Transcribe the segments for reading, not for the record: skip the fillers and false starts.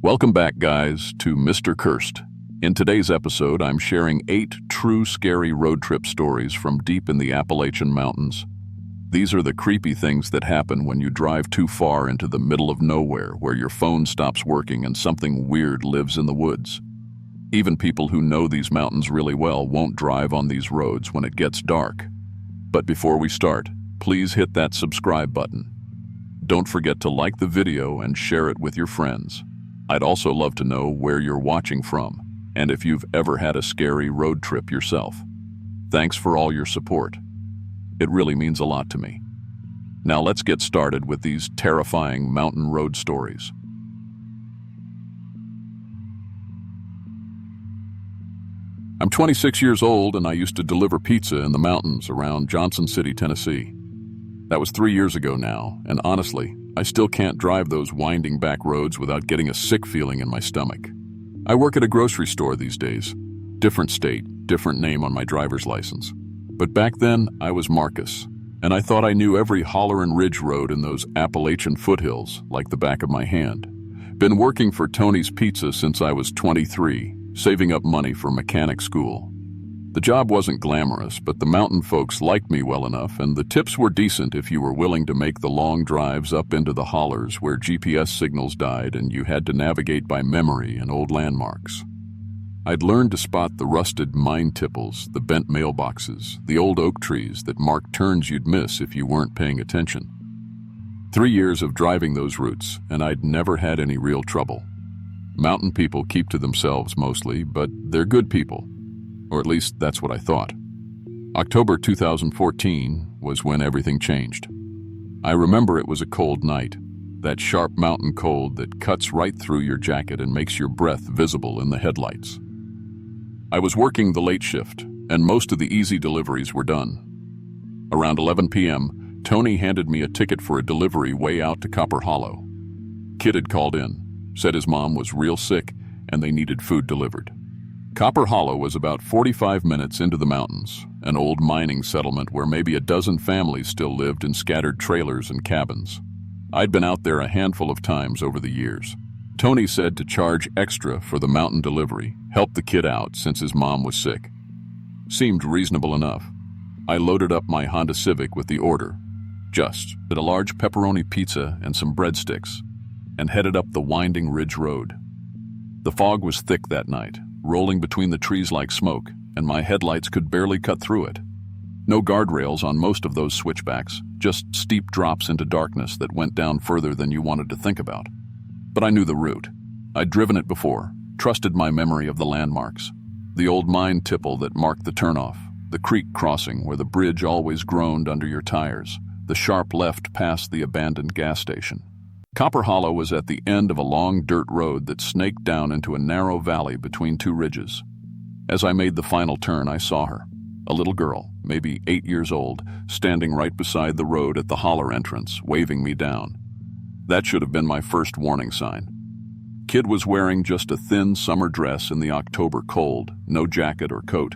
Welcome back, guys, to Mr. Cursed. In today's episode, I'm sharing 8 true scary road trip stories from deep in the Appalachian Mountains. These are the creepy things that happen when you drive too far into the middle of nowhere where your phone stops working and something weird lives in the woods. Even people who know these mountains really well won't drive on these roads when it gets dark. But before we start, please hit that subscribe button. Don't forget to like the video and share it with your friends. I'd also love to know where you're watching from, and if you've ever had a scary road trip yourself. Thanks for all your support. It really means a lot to me. Now let's get started with these terrifying mountain road stories. I'm 26 years old and I used to deliver pizza in the mountains around Johnson City, Tennessee. That was 3 years ago now, and honestly, I still can't drive those winding back roads without getting a sick feeling in my stomach. I work at a grocery store these days. Different state, different name on my driver's license. But back then, I was Marcus, and I thought I knew every holler and ridge road in those Appalachian foothills like the back of my hand. Been working for Tony's Pizza since I was 23, saving up money for mechanic school. The job wasn't glamorous, but the mountain folks liked me well enough, and the tips were decent if you were willing to make the long drives up into the hollers where GPS signals died and you had to navigate by memory and old landmarks. I'd learned to spot the rusted mine tipples, the bent mailboxes, the old oak trees that marked turns you'd miss if you weren't paying attention. 3 years of driving those routes, and I'd never had any real trouble. Mountain people keep to themselves mostly, but they're good people. Or at least that's what I thought. October 2014 was when everything changed. I remember it was a cold night, that sharp mountain cold that cuts right through your jacket and makes your breath visible in the headlights. I was working the late shift, and most of the easy deliveries were done. Around 11 p.m., Tony handed me a ticket for a delivery way out to Copper Hollow. Kid had called in, said his mom was real sick and they needed food delivered. Copper Hollow was about 45 minutes into the mountains, an old mining settlement where maybe a dozen families still lived in scattered trailers and cabins. I'd been out there a handful of times over the years. Tony said to charge extra for the mountain delivery, help the kid out since his mom was sick. Seemed reasonable enough. I loaded up my Honda Civic with the order, just a large pepperoni pizza and some breadsticks, and headed up the winding ridge road. The fog was thick that night, rolling between the trees like smoke, and my headlights could barely cut through it. No guardrails on most of those switchbacks, just steep drops into darkness that went down further than you wanted to think about. But I knew the route. I'd driven it before, trusted my memory of the landmarks. The old mine tipple that marked the turnoff, the creek crossing where the bridge always groaned under your tires, the sharp left past the abandoned gas station. Copper Hollow was at the end of a long dirt road that snaked down into a narrow valley between two ridges. As I made the final turn, I saw her, a little girl, maybe 8 years old, standing right beside the road at the holler entrance, waving me down. That should have been my first warning sign. Kid was wearing just a thin summer dress in the October cold, no jacket or coat.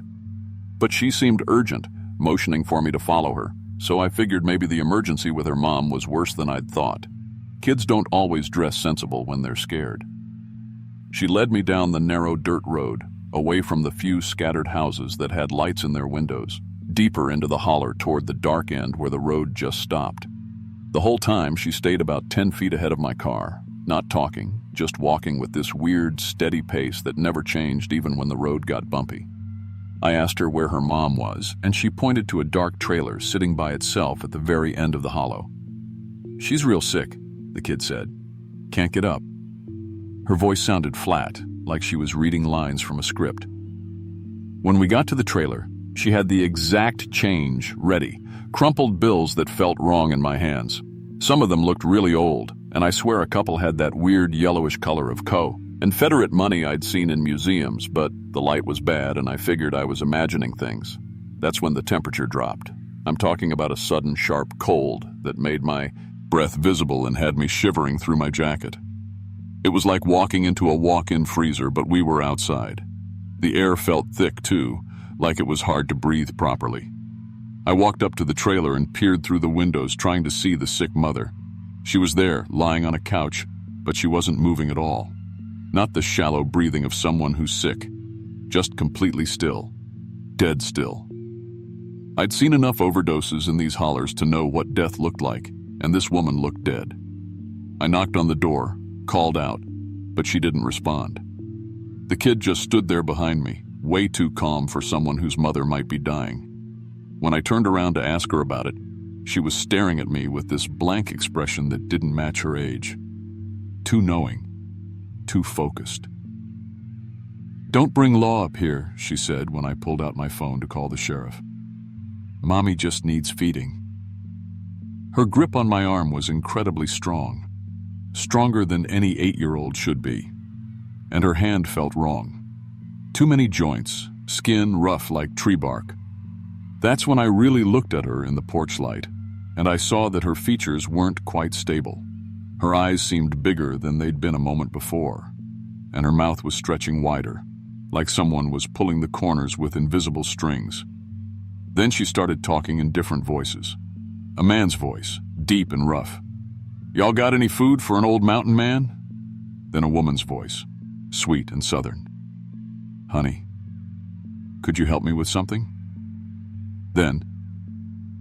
But she seemed urgent, motioning for me to follow her, so I figured maybe the emergency with her mom was worse than I'd thought. Kids don't always dress sensible when they're scared. She led me down the narrow dirt road, away from the few scattered houses that had lights in their windows, deeper into the holler toward the dark end where the road just stopped. The whole time she stayed about 10 feet ahead of my car, not talking, just walking with this weird, steady pace that never changed even when the road got bumpy. I asked her where her mom was, and she pointed to a dark trailer sitting by itself at the very end of the hollow. "She's real sick," the kid said. "Can't get up." Her voice sounded flat, like she was reading lines from a script. When we got to the trailer, she had the exact change ready, crumpled bills that felt wrong in my hands. Some of them looked really old, and I swear a couple had that weird yellowish color of Confederate money I'd seen in museums, but the light was bad and I figured I was imagining things. That's when the temperature dropped. I'm talking about a sudden sharp cold that made my breath visible and had me shivering through my jacket. It was like walking into a walk-in freezer, but we were outside. The air felt thick too, like it was hard to breathe properly. I walked up to the trailer and peered through the windows trying to see the sick mother. She was there, lying on a couch, but she wasn't moving at all. Not the shallow breathing of someone who's sick, just completely still, dead still. I'd seen enough overdoses in these hollers to know what death looked like, and this woman looked dead. I knocked on the door, called out, but she didn't respond. The kid just stood there behind me, way too calm for someone whose mother might be dying. When I turned around to ask her about it, she was staring at me with this blank expression that didn't match her age. Too knowing, too focused. "Don't bring law up here," she said when I pulled out my phone to call the sheriff. "Mommy just needs feeding." Her grip on my arm was incredibly strong, stronger than any 8-year-old should be, and her hand felt wrong. Too many joints, skin rough like tree bark. That's when I really looked at her in the porch light, and I saw that her features weren't quite stable. Her eyes seemed bigger than they'd been a moment before, and her mouth was stretching wider, like someone was pulling the corners with invisible strings. Then she started talking in different voices. A man's voice, deep and rough. "Y'all got any food for an old mountain man?" Then a woman's voice, sweet and southern. "Honey, could you help me with something?" Then,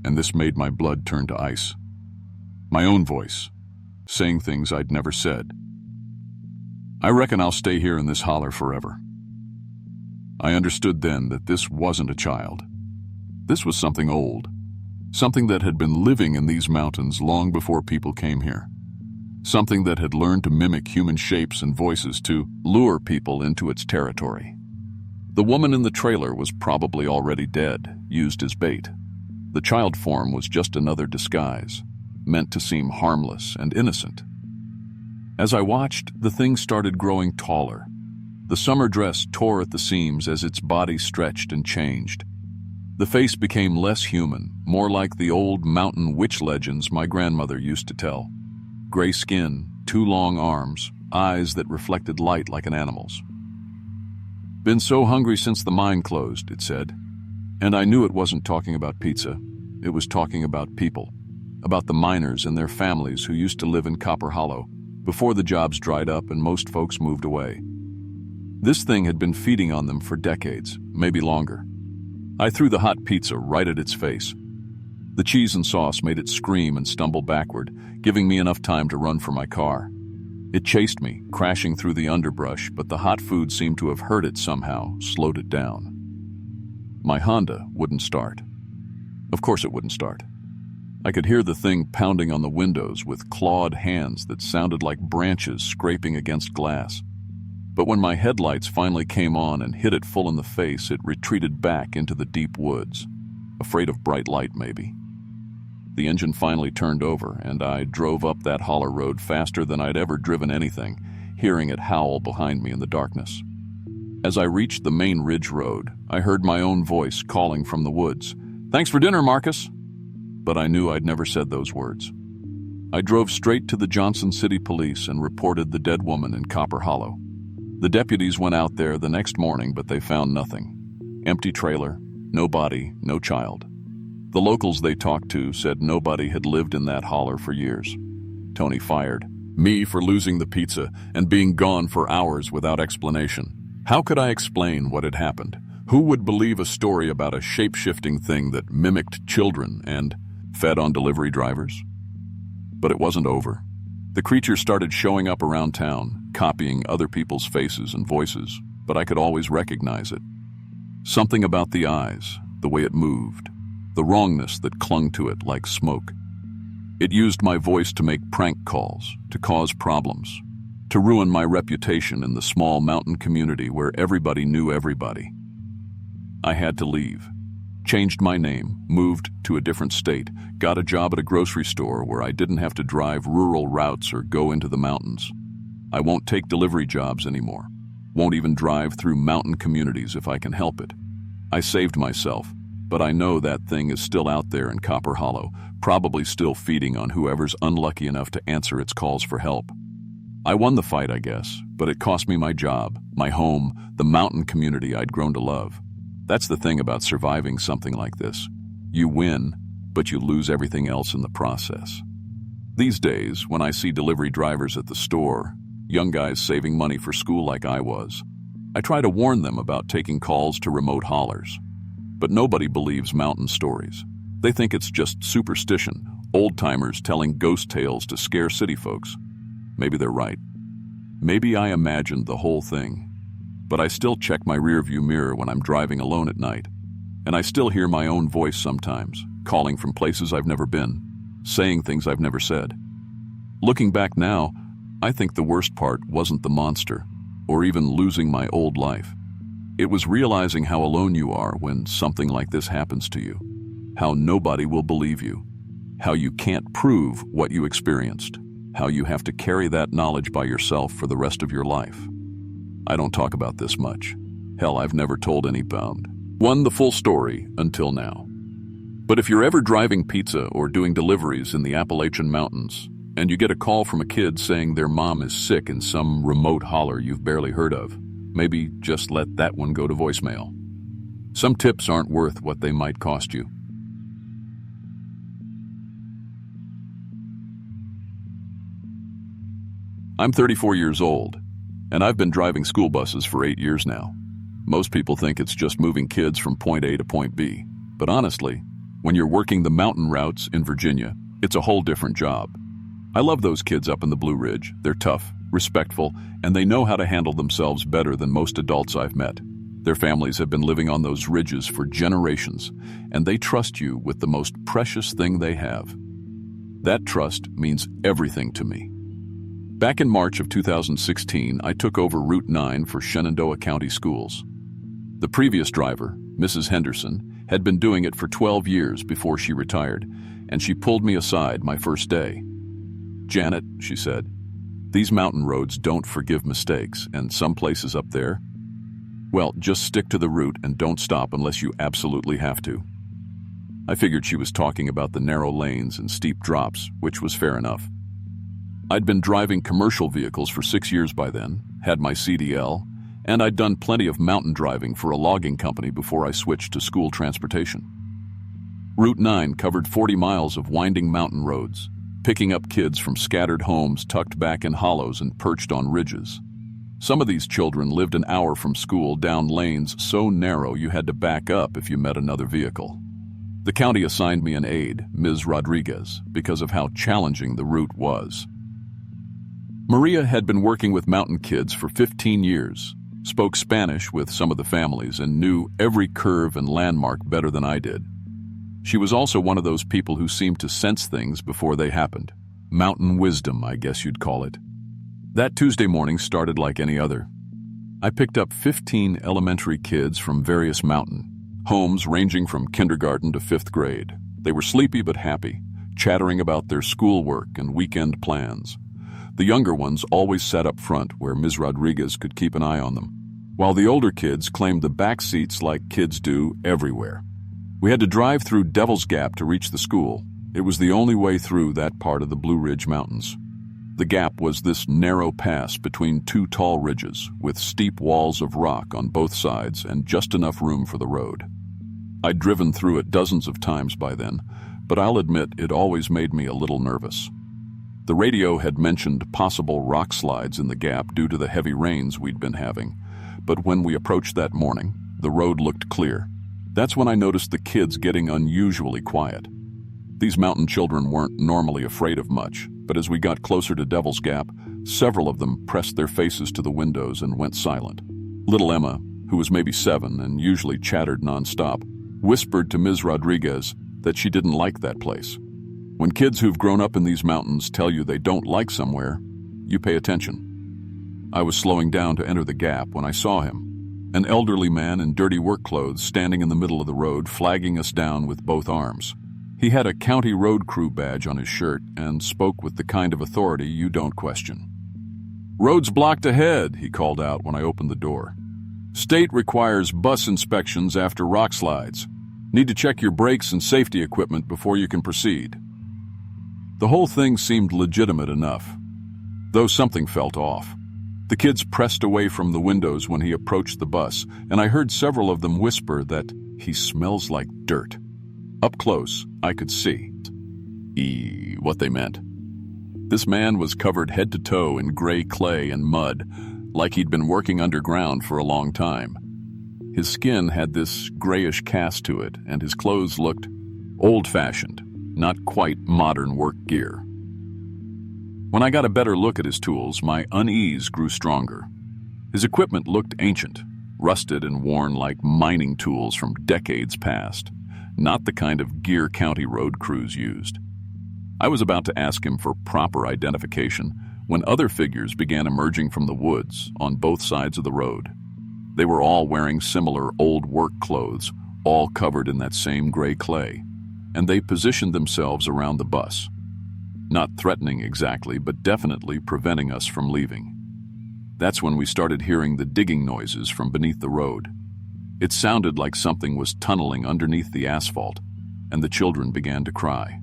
and this made my blood turn to ice, my own voice, saying things I'd never said. "I reckon I'll stay here in this holler forever." I understood then that this wasn't a child. This was something old, something that had been living in these mountains long before people came here. Something that had learned to mimic human shapes and voices to lure people into its territory. The woman in the trailer was probably already dead, used as bait. The child form was just another disguise, meant to seem harmless and innocent. As I watched, the thing started growing taller. The summer dress tore at the seams as its body stretched and changed. The face became less human, more like the old mountain witch legends my grandmother used to tell. Gray skin, 2 long arms, eyes that reflected light like an animal's. "Been so hungry since the mine closed," it said. And I knew it wasn't talking about pizza. It was talking about people, about the miners and their families who used to live in Copper Hollow before the jobs dried up and most folks moved away. This thing had been feeding on them for decades, maybe longer. I threw the hot pizza right at its face. The cheese and sauce made it scream and stumble backward, giving me enough time to run for my car. It chased me, crashing through the underbrush, but the hot food seemed to have hurt it somehow, slowed it down. My Honda wouldn't start. Of course it wouldn't start. I could hear the thing pounding on the windows with clawed hands that sounded like branches scraping against glass. But when my headlights finally came on and hit it full in the face, it retreated back into the deep woods, afraid of bright light maybe. The engine finally turned over, and I drove up that holler road faster than I'd ever driven anything, hearing it howl behind me in the darkness. As I reached the main ridge road, I heard my own voice calling from the woods, "Thanks for dinner, Marcus." But I knew I'd never said those words. I drove straight to the Johnson City Police and reported the dead woman in Copper Hollow. The deputies went out there the next morning, but they found nothing. Empty trailer, no body, no child. The locals they talked to said nobody had lived in that holler for years. Tony fired me for losing the pizza and being gone for hours without explanation. How could I explain what had happened? Who would believe a story about a shape-shifting thing that mimicked children and fed on delivery drivers? But it wasn't over. The creature started showing up around town, copying other people's faces and voices, but I could always recognize it. Something about the eyes, the way it moved, the wrongness that clung to it like smoke. It used my voice to make prank calls, to cause problems, to ruin my reputation in the small mountain community where everybody knew everybody. I had to leave. Changed my name, moved to a different state, got a job at a grocery store where I didn't have to drive rural routes or go into the mountains. I won't take delivery jobs anymore. Won't even drive through mountain communities if I can help it. I saved myself, but I know that thing is still out there in Copper Hollow, probably still feeding on whoever's unlucky enough to answer its calls for help. I won the fight, I guess, but it cost me my job, my home, the mountain community I'd grown to love. That's the thing about surviving something like this. You win, but you lose everything else in the process. These days, when I see delivery drivers at the store, young guys saving money for school like I was. I try to warn them about taking calls to remote hollers. But nobody believes mountain stories. They think it's just superstition, old-timers telling ghost tales to scare city folks. Maybe they're right. Maybe I imagined the whole thing. But I still check my rearview mirror when I'm driving alone at night. And I still hear my own voice sometimes, calling from places I've never been, saying things I've never said. Looking back now, I think the worst part wasn't the monster, or even losing my old life. It was realizing how alone you are when something like this happens to you, how nobody will believe you, how you can't prove what you experienced, how you have to carry that knowledge by yourself for the rest of your life. I don't talk about this much. Hell, I've never told anyone the full story until now. But if you're ever driving pizza or doing deliveries in the Appalachian Mountains, and you get a call from a kid saying their mom is sick in some remote holler you've barely heard of, maybe just let that one go to voicemail. Some tips aren't worth what they might cost you. I'm 34 years old, and I've been driving school buses for 8 years now. Most people think it's just moving kids from point A to point B, but honestly, when you're working the mountain routes in Virginia, it's a whole different job. I love those kids up in the Blue Ridge. They're tough, respectful, and they know how to handle themselves better than most adults I've met. Their families have been living on those ridges for generations, and they trust you with the most precious thing they have. That trust means everything to me. Back in March of 2016, I took over Route 9 for Shenandoah County Schools. The previous driver, Mrs. Henderson, had been doing it for 12 years before she retired, and she pulled me aside my first day. "Janet," she said, "these mountain roads don't forgive mistakes, and some places up there, well, just stick to the route and don't stop unless you absolutely have to." I figured she was talking about the narrow lanes and steep drops, which was fair enough. I'd been driving commercial vehicles for 6 years by then, had my CDL, and I'd done plenty of mountain driving for a logging company before I switched to school transportation. Route 9 covered 40 miles of winding mountain roads, picking up kids from scattered homes tucked back in hollows and perched on ridges. Some of these children lived an hour from school down lanes so narrow you had to back up if you met another vehicle. The county assigned me an aide, Ms. Rodriguez, because of how challenging the route was. Maria had been working with mountain kids for 15 years, spoke Spanish with some of the families, and knew every curve and landmark better than I did. She was also one of those people who seemed to sense things before they happened. Mountain wisdom, I guess you'd call it. That Tuesday morning started like any other. I picked up 15 elementary kids from various mountain homes ranging from kindergarten to 5th grade. They were sleepy but happy, chattering about their schoolwork and weekend plans. The younger ones always sat up front where Ms. Rodriguez could keep an eye on them, while the older kids claimed the back seats like kids do everywhere. We had to drive through Devil's Gap to reach the school. It was the only way through that part of the Blue Ridge Mountains. The gap was this narrow pass between two tall ridges, with steep walls of rock on both sides and just enough room for the road. I'd driven through it dozens of times by then, but I'll admit it always made me a little nervous. The radio had mentioned possible rock slides in the gap due to the heavy rains we'd been having, but when we approached that morning, the road looked clear. That's when I noticed the kids getting unusually quiet. These mountain children weren't normally afraid of much, but as we got closer to Devil's Gap, several of them pressed their faces to the windows and went silent. Little Emma, who was maybe 7 and usually chattered nonstop, whispered to Ms. Rodriguez that she didn't like that place. When kids who've grown up in these mountains tell you they don't like somewhere, you pay attention. I was slowing down to enter the gap when I saw him. An elderly man in dirty work clothes standing in the middle of the road, flagging us down with both arms. He had a county road crew badge on his shirt and spoke with the kind of authority you don't question. "Road's blocked ahead," he called out when I opened the door. "State requires bus inspections after rock slides. Need to check your brakes and safety equipment before you can proceed." The whole thing seemed legitimate enough, though something felt off. The kids pressed away from the windows when he approached the bus, and I heard several of them whisper that he smells like dirt. Up close, I could see what they meant. This man was covered head to toe in gray clay and mud, like he'd been working underground for a long time. His skin had this grayish cast to it, and his clothes looked old-fashioned, not quite modern work gear. When I got a better look at his tools, my unease grew stronger. His equipment looked ancient, rusted and worn like mining tools from decades past, not the kind of gear county road crews used. I was about to ask him for proper identification when other figures began emerging from the woods on both sides of the road. They were all wearing similar old work clothes, all covered in that same gray clay, and they positioned themselves around the bus. Not threatening exactly, but definitely preventing us from leaving. That's when we started hearing the digging noises from beneath the road. It sounded like something was tunneling underneath the asphalt, and the children began to cry.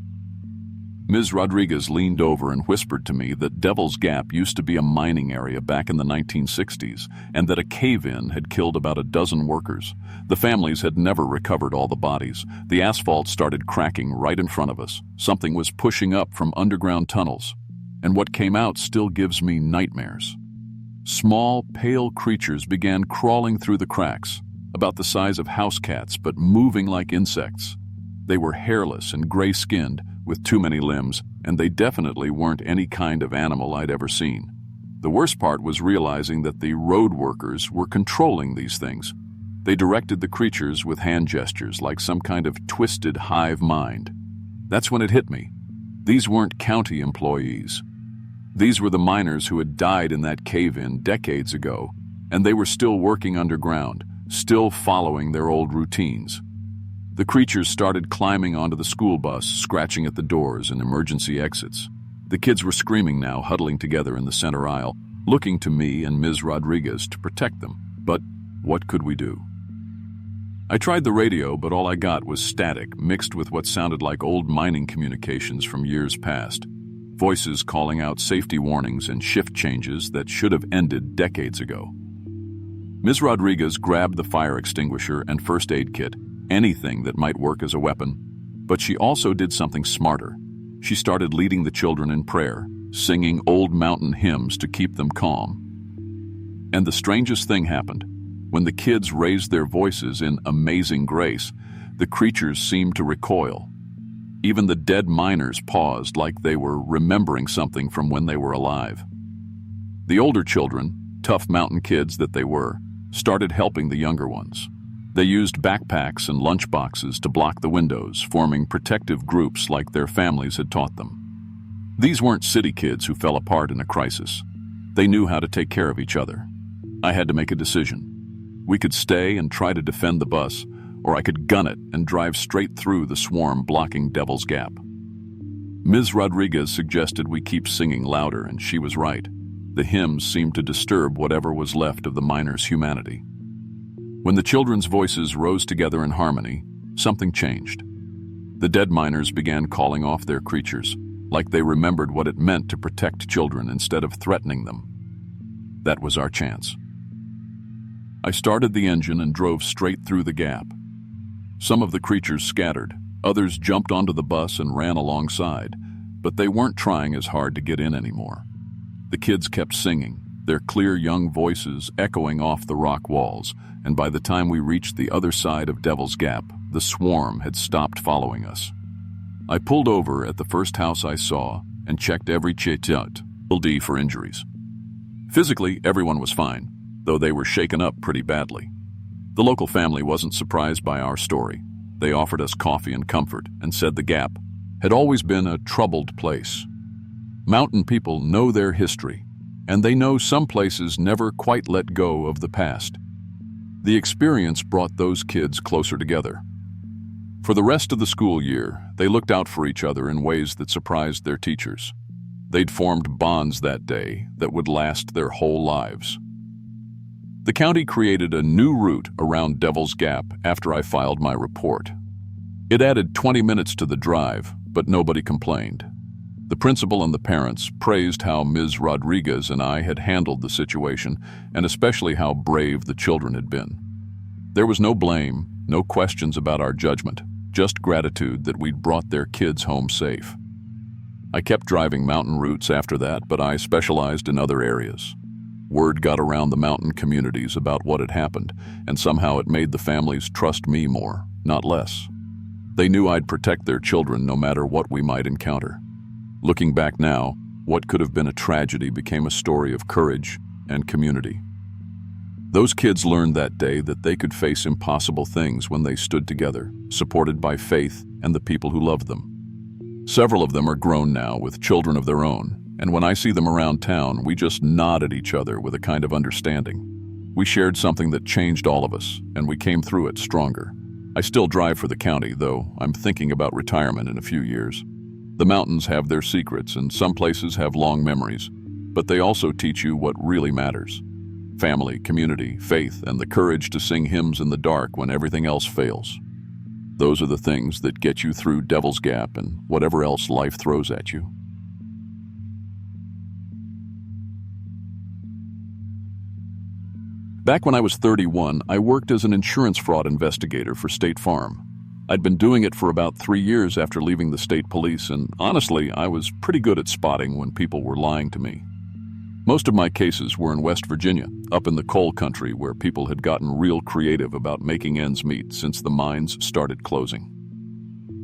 Ms. Rodriguez leaned over and whispered to me that Devil's Gap used to be a mining area back in the 1960s, and that a cave-in had killed about a dozen workers. The families had never recovered all the bodies. The asphalt started cracking right in front of us. Something was pushing up from underground tunnels, and what came out still gives me nightmares. Small, pale creatures began crawling through the cracks, about the size of house cats but moving like insects. They were hairless and gray-skinned, with too many limbs, and they definitely weren't any kind of animal I'd ever seen. The worst part was realizing that the road workers were controlling these things. They directed the creatures with hand gestures like some kind of twisted hive mind. That's when it hit me. These weren't county employees. These were the miners who had died in that cave-in decades ago, and they were still working underground, still following their old routines. The creatures started climbing onto the school bus, scratching at the doors and emergency exits. The kids were screaming now, huddling together in the center aisle, looking to me and Ms. Rodriguez to protect them. But what could we do? I tried the radio, but all I got was static, mixed with what sounded like old mining communications from years past. Voices calling out safety warnings and shift changes that should have ended decades ago. Ms. Rodriguez grabbed the fire extinguisher and first aid kit, anything that might work as a weapon, but she also did something smarter. She started leading the children in prayer, singing old mountain hymns to keep them calm. And the strangest thing happened. When the kids raised their voices in amazing grace, the creatures seemed to recoil. Even the dead miners paused like they were remembering something from when they were alive. The older children, tough mountain kids that they were, started helping the younger ones. They used backpacks and lunch boxes to block the windows, forming protective groups like their families had taught them. These weren't city kids who fell apart in a crisis. They knew how to take care of each other. I had to make a decision. We could stay and try to defend the bus, or I could gun it and drive straight through the swarm blocking Devil's Gap. Ms. Rodriguez suggested we keep singing louder, and she was right. The hymns seemed to disturb whatever was left of the miners' humanity. When the children's voices rose together in harmony, something changed. The dead miners began calling off their creatures, like they remembered what it meant to protect children instead of threatening them. That was our chance. I started the engine and drove straight through the gap. Some of the creatures scattered, others jumped onto the bus and ran alongside, but they weren't trying as hard to get in anymore. The kids kept singing, their clear young voices echoing off the rock walls, and by the time we reached the other side of Devil's Gap, the swarm had stopped following us. I pulled over at the first house I saw and checked every chitut for injuries. Physically, everyone was fine, though they were shaken up pretty badly. The local family wasn't surprised by our story. They offered us coffee and comfort and said the Gap had always been a troubled place. Mountain people know their history, and they know some places never quite let go of the past. The experience brought those kids closer together. For the rest of the school year, they looked out for each other in ways that surprised their teachers. They'd formed bonds that day that would last their whole lives. The county created a new route around Devil's Gap after I filed my report. It added 20 minutes to the drive, but nobody complained. The principal and the parents praised how Ms. Rodriguez and I had handled the situation, and especially how brave the children had been. There was no blame, no questions about our judgment, just gratitude that we'd brought their kids home safe. I kept driving mountain routes after that, but I specialized in other areas. Word got around the mountain communities about what had happened, and somehow it made the families trust me more, not less. They knew I'd protect their children no matter what we might encounter. Looking back now, what could have been a tragedy became a story of courage and community. Those kids learned that day that they could face impossible things when they stood together, supported by faith and the people who loved them. Several of them are grown now with children of their own, and when I see them around town, we just nod at each other with a kind of understanding. We shared something that changed all of us, and we came through it stronger. I still drive for the county, though I'm thinking about retirement in a few years. The mountains have their secrets, and some places have long memories, but they also teach you what really matters. Family, community, faith, and the courage to sing hymns in the dark when everything else fails. Those are the things that get you through Devil's Gap and whatever else life throws at you. Back when I was 31, I worked as an insurance fraud investigator for State Farm. I'd been doing it for about 3 years after leaving the state police, and honestly, I was pretty good at spotting when people were lying to me. Most of my cases were in West Virginia, up in the coal country where people had gotten real creative about making ends meet since the mines started closing.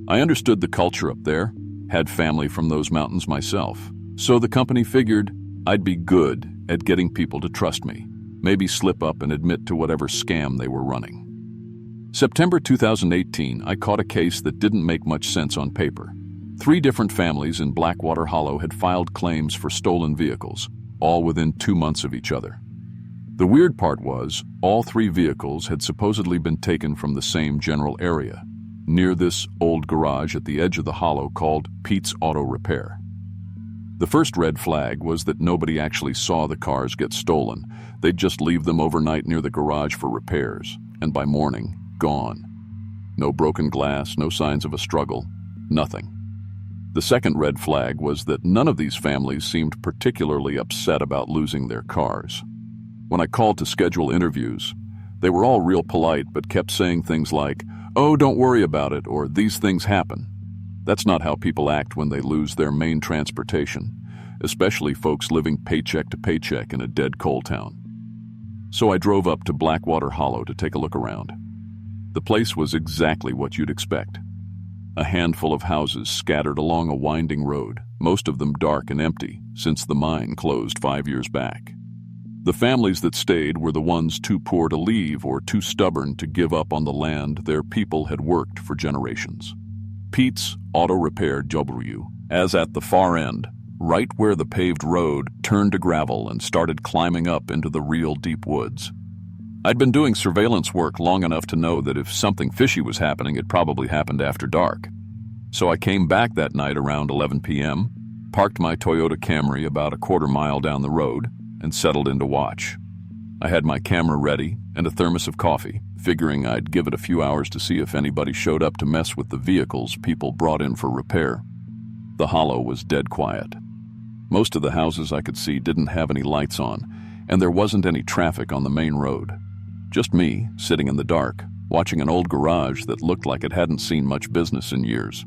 I understood the culture up there, had family from those mountains myself, so the company figured I'd be good at getting people to trust me, maybe slip up and admit to whatever scam they were running. September 2018, I caught a case that didn't make much sense on paper. 3 different families in Blackwater Hollow had filed claims for stolen vehicles, all within 2 months of each other. The weird part was, all 3 vehicles had supposedly been taken from the same general area, near this old garage at the edge of the hollow called Pete's Auto Repair. The first red flag was that nobody actually saw the cars get stolen. They'd just leave them overnight near the garage for repairs, and by morning, gone. No broken glass, no signs of a struggle, nothing. The second red flag was that none of these families seemed particularly upset about losing their cars. When I called to schedule interviews, they were all real polite but kept saying things like, "Oh, don't worry about it," or "These things happen." That's not how people act when they lose their main transportation, especially folks living paycheck to paycheck in a dead coal town. So I drove up to Blackwater Hollow to take a look around. The place was exactly what you'd expect. A handful of houses scattered along a winding road, most of them dark and empty, since the mine closed 5 years back. The families that stayed were the ones too poor to leave or too stubborn to give up on the land their people had worked for generations. Pete's Auto Repair W, as at the far end, right where the paved road turned to gravel and started climbing up into the real deep woods. I'd been doing surveillance work long enough to know that if something fishy was happening, it probably happened after dark. So I came back that night around 11 p.m., parked my Toyota Camry about a quarter mile down the road, and settled in to watch. I had my camera ready and a thermos of coffee, figuring I'd give it a few hours to see if anybody showed up to mess with the vehicles people brought in for repair. The hollow was dead quiet. Most of the houses I could see didn't have any lights on, and there wasn't any traffic on the main road. Just me, sitting in the dark, watching an old garage that looked like it hadn't seen much business in years.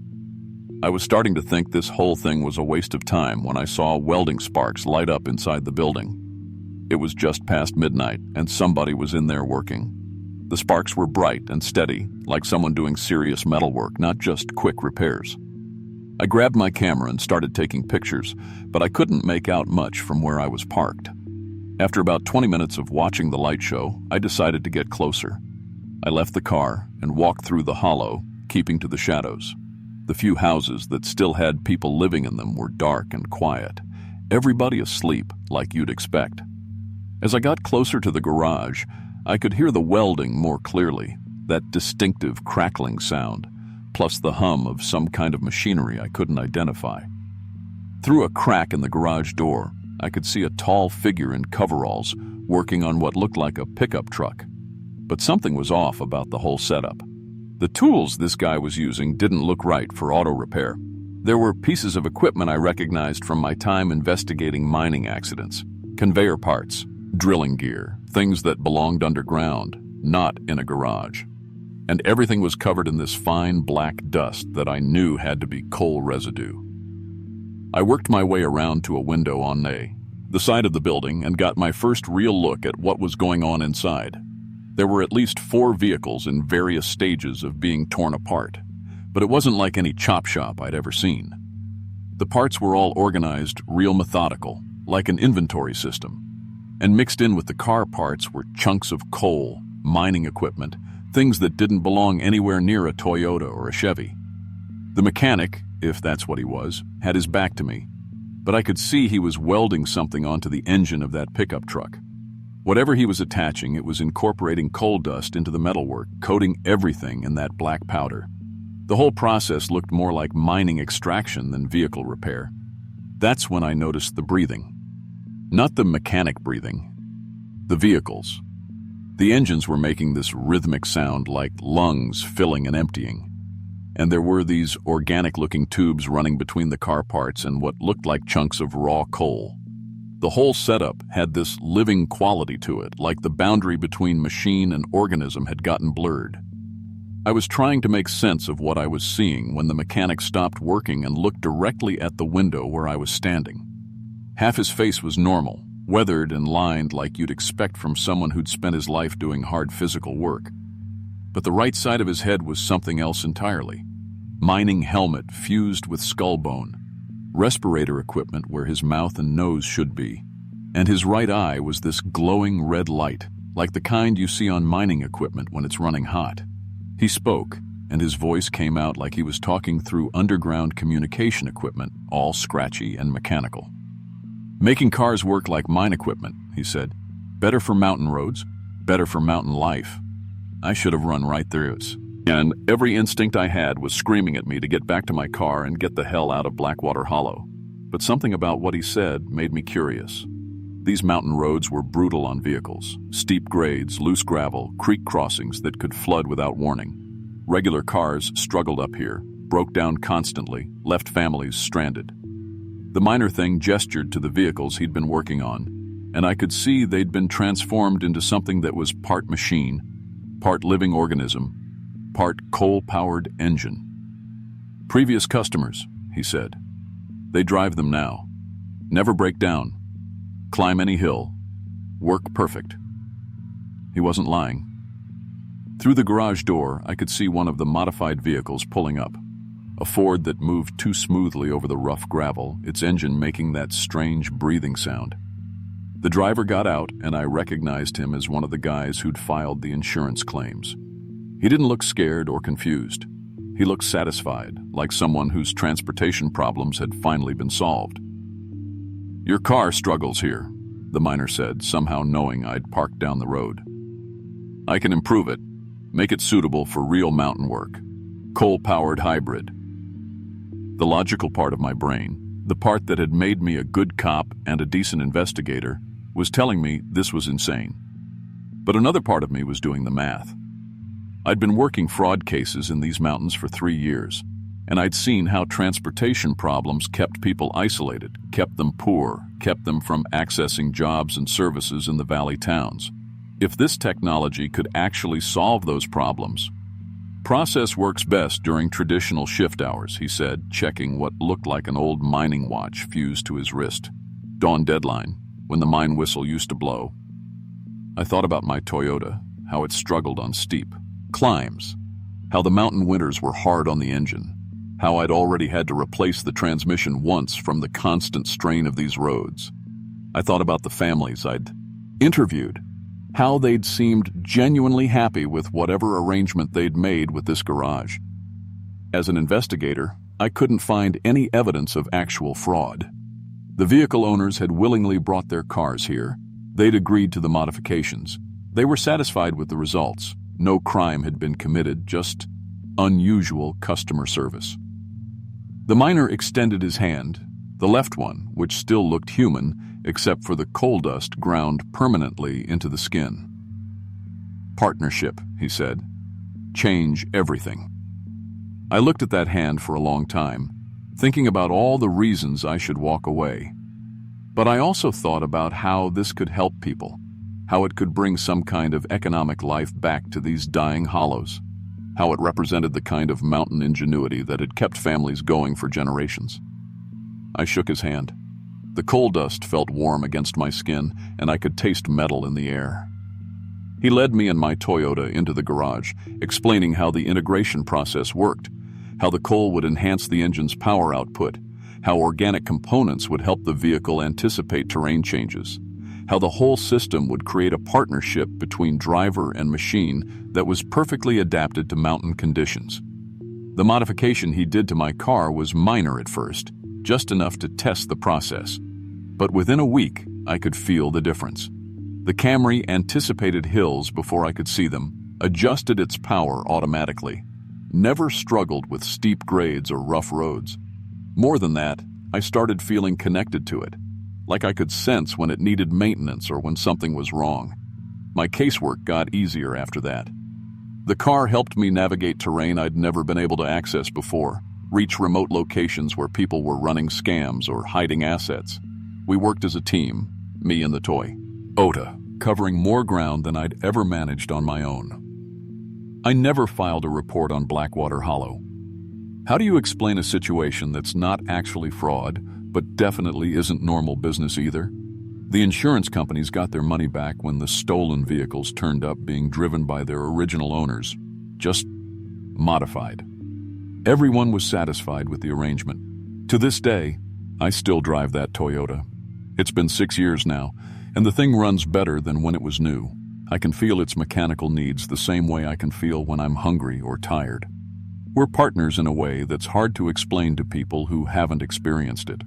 I was starting to think this whole thing was a waste of time when I saw welding sparks light up inside the building. It was just past midnight, and somebody was in there working. The sparks were bright and steady, like someone doing serious metal work, not just quick repairs. I grabbed my camera and started taking pictures, but I couldn't make out much from where I was parked. After about 20 minutes of watching the light show, I decided to get closer. I left the car and walked through the hollow, keeping to the shadows. The few houses that still had people living in them were dark and quiet, everybody asleep like you'd expect. As I got closer to the garage, I could hear the welding more clearly, that distinctive crackling sound, plus the hum of some kind of machinery I couldn't identify. Through a crack in the garage door, I could see a tall figure in coveralls working on what looked like a pickup truck. But something was off about the whole setup. The tools this guy was using didn't look right for auto repair. There were pieces of equipment I recognized from my time investigating mining accidents. Conveyor parts, drilling gear, things that belonged underground, not in a garage. And everything was covered in this fine black dust that I knew had to be coal residue. I worked my way around to a window on the side of the building and got my first real look at what was going on inside. There were at least 4 vehicles in various stages of being torn apart, but it wasn't like any chop shop I'd ever seen. The parts were all organized, real methodical, like an inventory system. And mixed in with the car parts were chunks of coal, mining equipment, things that didn't belong anywhere near a Toyota or a Chevy. The mechanic, if that's what he was, had his back to me, but I could see he was welding something onto the engine of that pickup truck. Whatever he was attaching, it was incorporating coal dust into the metalwork, coating everything in that black powder. The whole process looked more like mining extraction than vehicle repair. That's when I noticed the breathing. Not the mechanic breathing, the vehicles. The engines were making this rhythmic sound like lungs filling and emptying. And there were these organic-looking tubes running between the car parts and what looked like chunks of raw coal. The whole setup had this living quality to it, like the boundary between machine and organism had gotten blurred. I was trying to make sense of what I was seeing when the mechanic stopped working and looked directly at the window where I was standing. Half his face was normal, weathered and lined like you'd expect from someone who'd spent his life doing hard physical work. But the right side of his head was something else entirely. Mining helmet fused with skull bone, respirator equipment where his mouth and nose should be, and his right eye was this glowing red light, like the kind you see on mining equipment when it's running hot. He spoke, and his voice came out like he was talking through underground communication equipment, all scratchy and mechanical. "Making cars work like mine equipment," he said. "Better for mountain roads, better for mountain life." I should have run right through it. And every instinct I had was screaming at me to get back to my car and get the hell out of Blackwater Hollow. But something about what he said made me curious. These mountain roads were brutal on vehicles. Steep grades, loose gravel, creek crossings that could flood without warning. Regular cars struggled up here, broke down constantly, left families stranded. The miner thing gestured to the vehicles he'd been working on, and I could see they'd been transformed into something that was part machine, part living organism, part coal-powered engine. "Previous customers," he said. "They drive them now. Never break down. Climb any hill. Work perfect." He wasn't lying. Through the garage door, I could see one of the modified vehicles pulling up. A Ford that moved too smoothly over the rough gravel, its engine making that strange breathing sound. The driver got out, and I recognized him as one of the guys who'd filed the insurance claims. He didn't look scared or confused. He looked satisfied, like someone whose transportation problems had finally been solved. "Your car struggles here," the miner said, somehow knowing I'd parked down the road. "I can improve it, make it suitable for real mountain work. Coal-powered hybrid." The logical part of my brain, the part that had made me a good cop and a decent investigator, was telling me this was insane. But another part of me was doing the math. I'd been working fraud cases in these mountains for 3 years, and I'd seen how transportation problems kept people isolated, kept them poor, kept them from accessing jobs and services in the valley towns. If this technology could actually solve those problems. "Process works best during traditional shift hours," he said, checking what looked like an old mining watch fused to his wrist. "Dawn deadline, when the mine whistle used to blow." I thought about my Toyota, how it struggled on steep climbs, how the mountain winters were hard on the engine, how I'd already had to replace the transmission once from the constant strain of these roads. I thought about the families I'd interviewed, how they'd seemed genuinely happy with whatever arrangement they'd made with this garage. As an investigator, I couldn't find any evidence of actual fraud. The vehicle owners had willingly brought their cars here. They'd agreed to the modifications. They were satisfied with the results. No crime had been committed, just unusual customer service. The miner extended his hand, the left one, which still looked human, except for the coal dust ground permanently into the skin. "Partnership," he said. "Change everything." I looked at that hand for a long time, thinking about all the reasons I should walk away. But I also thought about how this could help people, how it could bring some kind of economic life back to these dying hollows, how it represented the kind of mountain ingenuity that had kept families going for generations. I shook his hand. The coal dust felt warm against my skin, and I could taste metal in the air. He led me and my Toyota into the garage, explaining how the integration process worked, how the coal would enhance the engine's power output, how organic components would help the vehicle anticipate terrain changes, how the whole system would create a partnership between driver and machine that was perfectly adapted to mountain conditions. The modification he did to my car was minor at first, just enough to test the process. But within a week, I could feel the difference. The Camry anticipated hills before I could see them, adjusted its power automatically, never struggled with steep grades or rough roads. More than that, I started feeling connected to it, like I could sense when it needed maintenance or when something was wrong. My casework got easier after that. The car helped me navigate terrain I'd never been able to access before, reach remote locations where people were running scams or hiding assets. We worked as a team, me and the toy, Ota, covering more ground than I'd ever managed on my own. I never filed a report on Blackwater Hollow. How do you explain a situation that's not actually fraud, but definitely isn't normal business either? The insurance companies got their money back when the stolen vehicles turned up being driven by their original owners, just modified. Everyone was satisfied with the arrangement. To this day, I still drive that Toyota. It's been 6 years now, and the thing runs better than when it was new. I can feel its mechanical needs the same way I can feel when I'm hungry or tired. We're partners in a way that's hard to explain to people who haven't experienced it.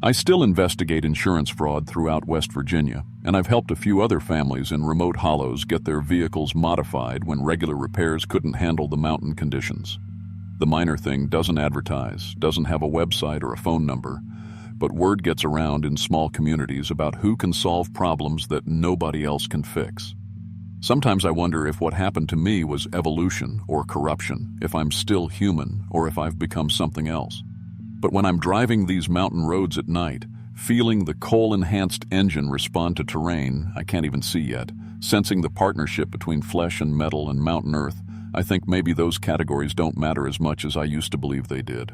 I still investigate insurance fraud throughout West Virginia, and I've helped a few other families in remote hollows get their vehicles modified when regular repairs couldn't handle the mountain conditions. The minor thing doesn't advertise, doesn't have a website or a phone number, but word gets around in small communities about who can solve problems that nobody else can fix. Sometimes I wonder if what happened to me was evolution or corruption, if I'm still human or if I've become something else. But when I'm driving these mountain roads at night, feeling the coal-enhanced engine respond to terrain I can't even see yet, sensing the partnership between flesh and metal and mountain earth, I think maybe those categories don't matter as much as I used to believe they did.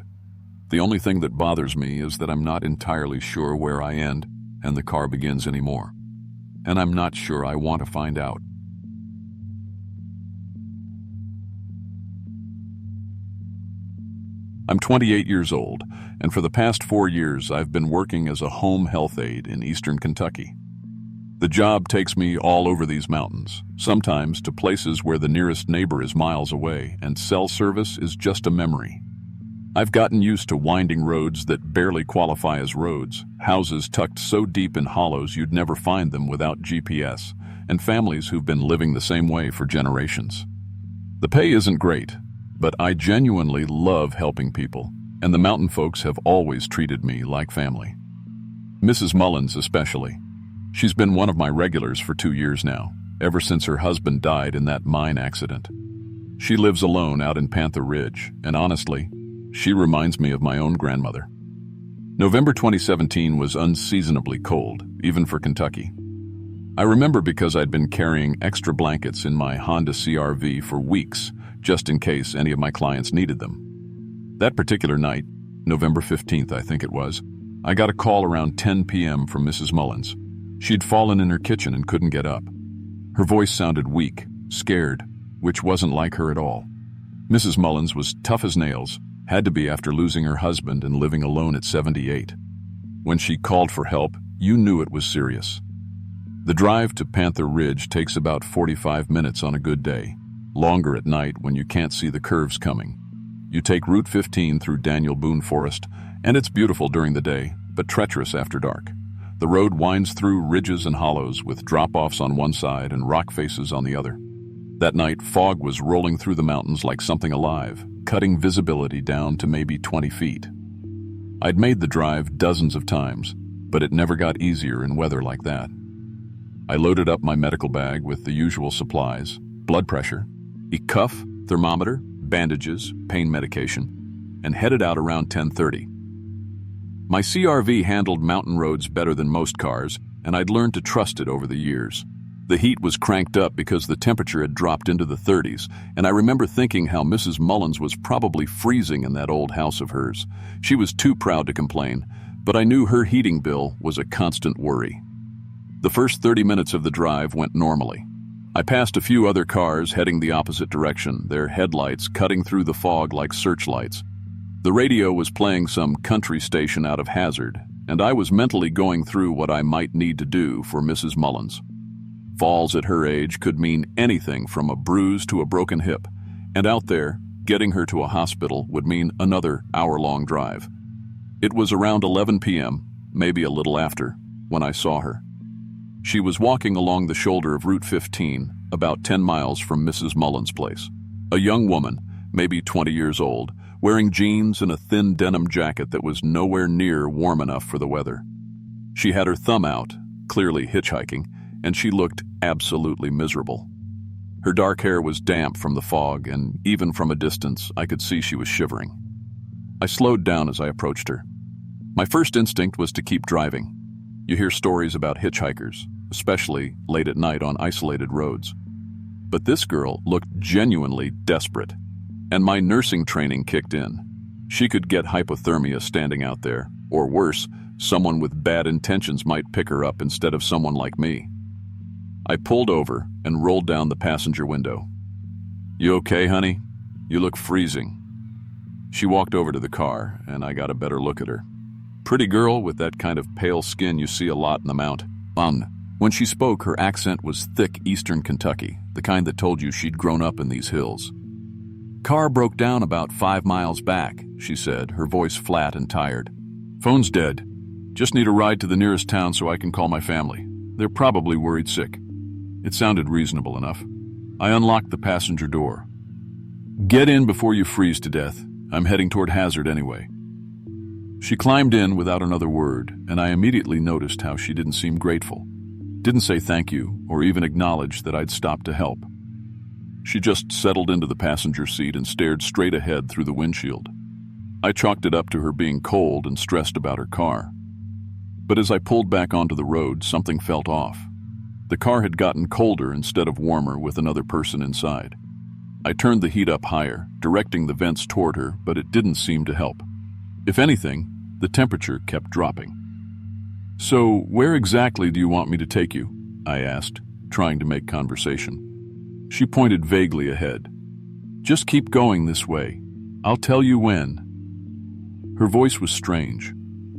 The only thing that bothers me is that I'm not entirely sure where I end and the car begins anymore. And I'm not sure I want to find out. I'm 28 years old, and for the past 4 years I've been working as a home health aide in eastern Kentucky. The job takes me all over these mountains, sometimes to places where the nearest neighbor is miles away and cell service is just a memory. I've gotten used to winding roads that barely qualify as roads, houses tucked so deep in hollows you'd never find them without GPS, and families who've been living the same way for generations. The pay isn't great, but I genuinely love helping people, and the mountain folks have always treated me like family. Mrs. Mullins especially. She's been one of my regulars for 2 years now, ever since her husband died in that mine accident. She lives alone out in Panther Ridge, and honestly, she reminds me of my own grandmother. November 2017 was unseasonably cold, even for Kentucky. I remember because I'd been carrying extra blankets in my Honda CR-V for weeks, just in case any of my clients needed them. That particular night, November 15th I think it was, I got a call around 10 p.m. from Mrs. Mullins. She'd fallen in her kitchen and couldn't get up. Her voice sounded weak, scared, which wasn't like her at all. Mrs. Mullins was tough as nails, had to be after losing her husband and living alone at 78. When she called for help, you knew it was serious. The drive to Panther Ridge takes about 45 minutes on a good day, longer at night when you can't see the curves coming. You take Route 15 through Daniel Boone Forest, and it's beautiful during the day, but treacherous after dark. The road winds through ridges and hollows with drop-offs on one side and rock faces on the other. That night, fog was rolling through the mountains like something alive, cutting visibility down to maybe 20 feet. I'd made the drive dozens of times, but it never got easier in weather like that. I loaded up my medical bag with the usual supplies, blood pressure, a cuff, thermometer, bandages, pain medication, and headed out around 10:30. My CR-V handled mountain roads better than most cars, and I'd learned to trust it over the years. The heat was cranked up because the temperature had dropped into the 30s, and I remember thinking how Mrs. Mullins was probably freezing in that old house of hers. She was too proud to complain, But I knew her heating bill was a constant worry. The first 30 minutes of the drive went normally. I passed a few other cars heading the opposite direction, their headlights cutting through the fog like searchlights. The radio was playing some country station out of Hazard, and I was mentally going through what I might need to do for Mrs. Mullins. Falls at her age could mean anything from a bruise to a broken hip, and out there, getting her to a hospital would mean another hour-long drive. It was around 11 p.m., maybe a little after, when I saw her. She was walking along the shoulder of Route 15, about 10 miles from Mrs. Mullins' place. A young woman, maybe 20 years old, wearing jeans and a thin denim jacket that was nowhere near warm enough for the weather. She had her thumb out, clearly hitchhiking, and she looked absolutely miserable. Her dark hair was damp from the fog, and even from a distance, I could see she was shivering. I slowed down as I approached her. My first instinct was to keep driving. You hear stories about hitchhikers, especially late at night on isolated roads. But this girl looked genuinely desperate, and my nursing training kicked in. She could get hypothermia standing out there, or worse, someone with bad intentions might pick her up instead of someone like me. I pulled over and rolled down the passenger window. "You okay, honey? You look freezing." She walked over to the car, and I got a better look at her. Pretty girl with that kind of pale skin you see a lot in the Mount. When she spoke, her accent was thick Eastern Kentucky, the kind that told you she'd grown up in these hills. "Car broke down about 5 miles back," she said, her voice flat and tired. "Phone's dead. Just need a ride to the nearest town so I can call my family. They're probably worried sick." It sounded reasonable enough. I unlocked the passenger door. "Get in before you freeze to death. I'm heading toward Hazard anyway." She climbed in without another word, and I immediately noticed how she didn't seem grateful. Didn't say thank you, or even acknowledge that I'd stopped to help. She just settled into the passenger seat and stared straight ahead through the windshield. I chalked it up to her being cold and stressed about her car. But as I pulled back onto the road, something felt off. The car had gotten colder instead of warmer with another person inside. I turned the heat up higher, directing the vents toward her, but it didn't seem to help. If anything, the temperature kept dropping. "So, where exactly do you want me to take you?" I asked, trying to make conversation. She pointed vaguely ahead. "Just keep going this way. I'll tell you when." Her voice was strange,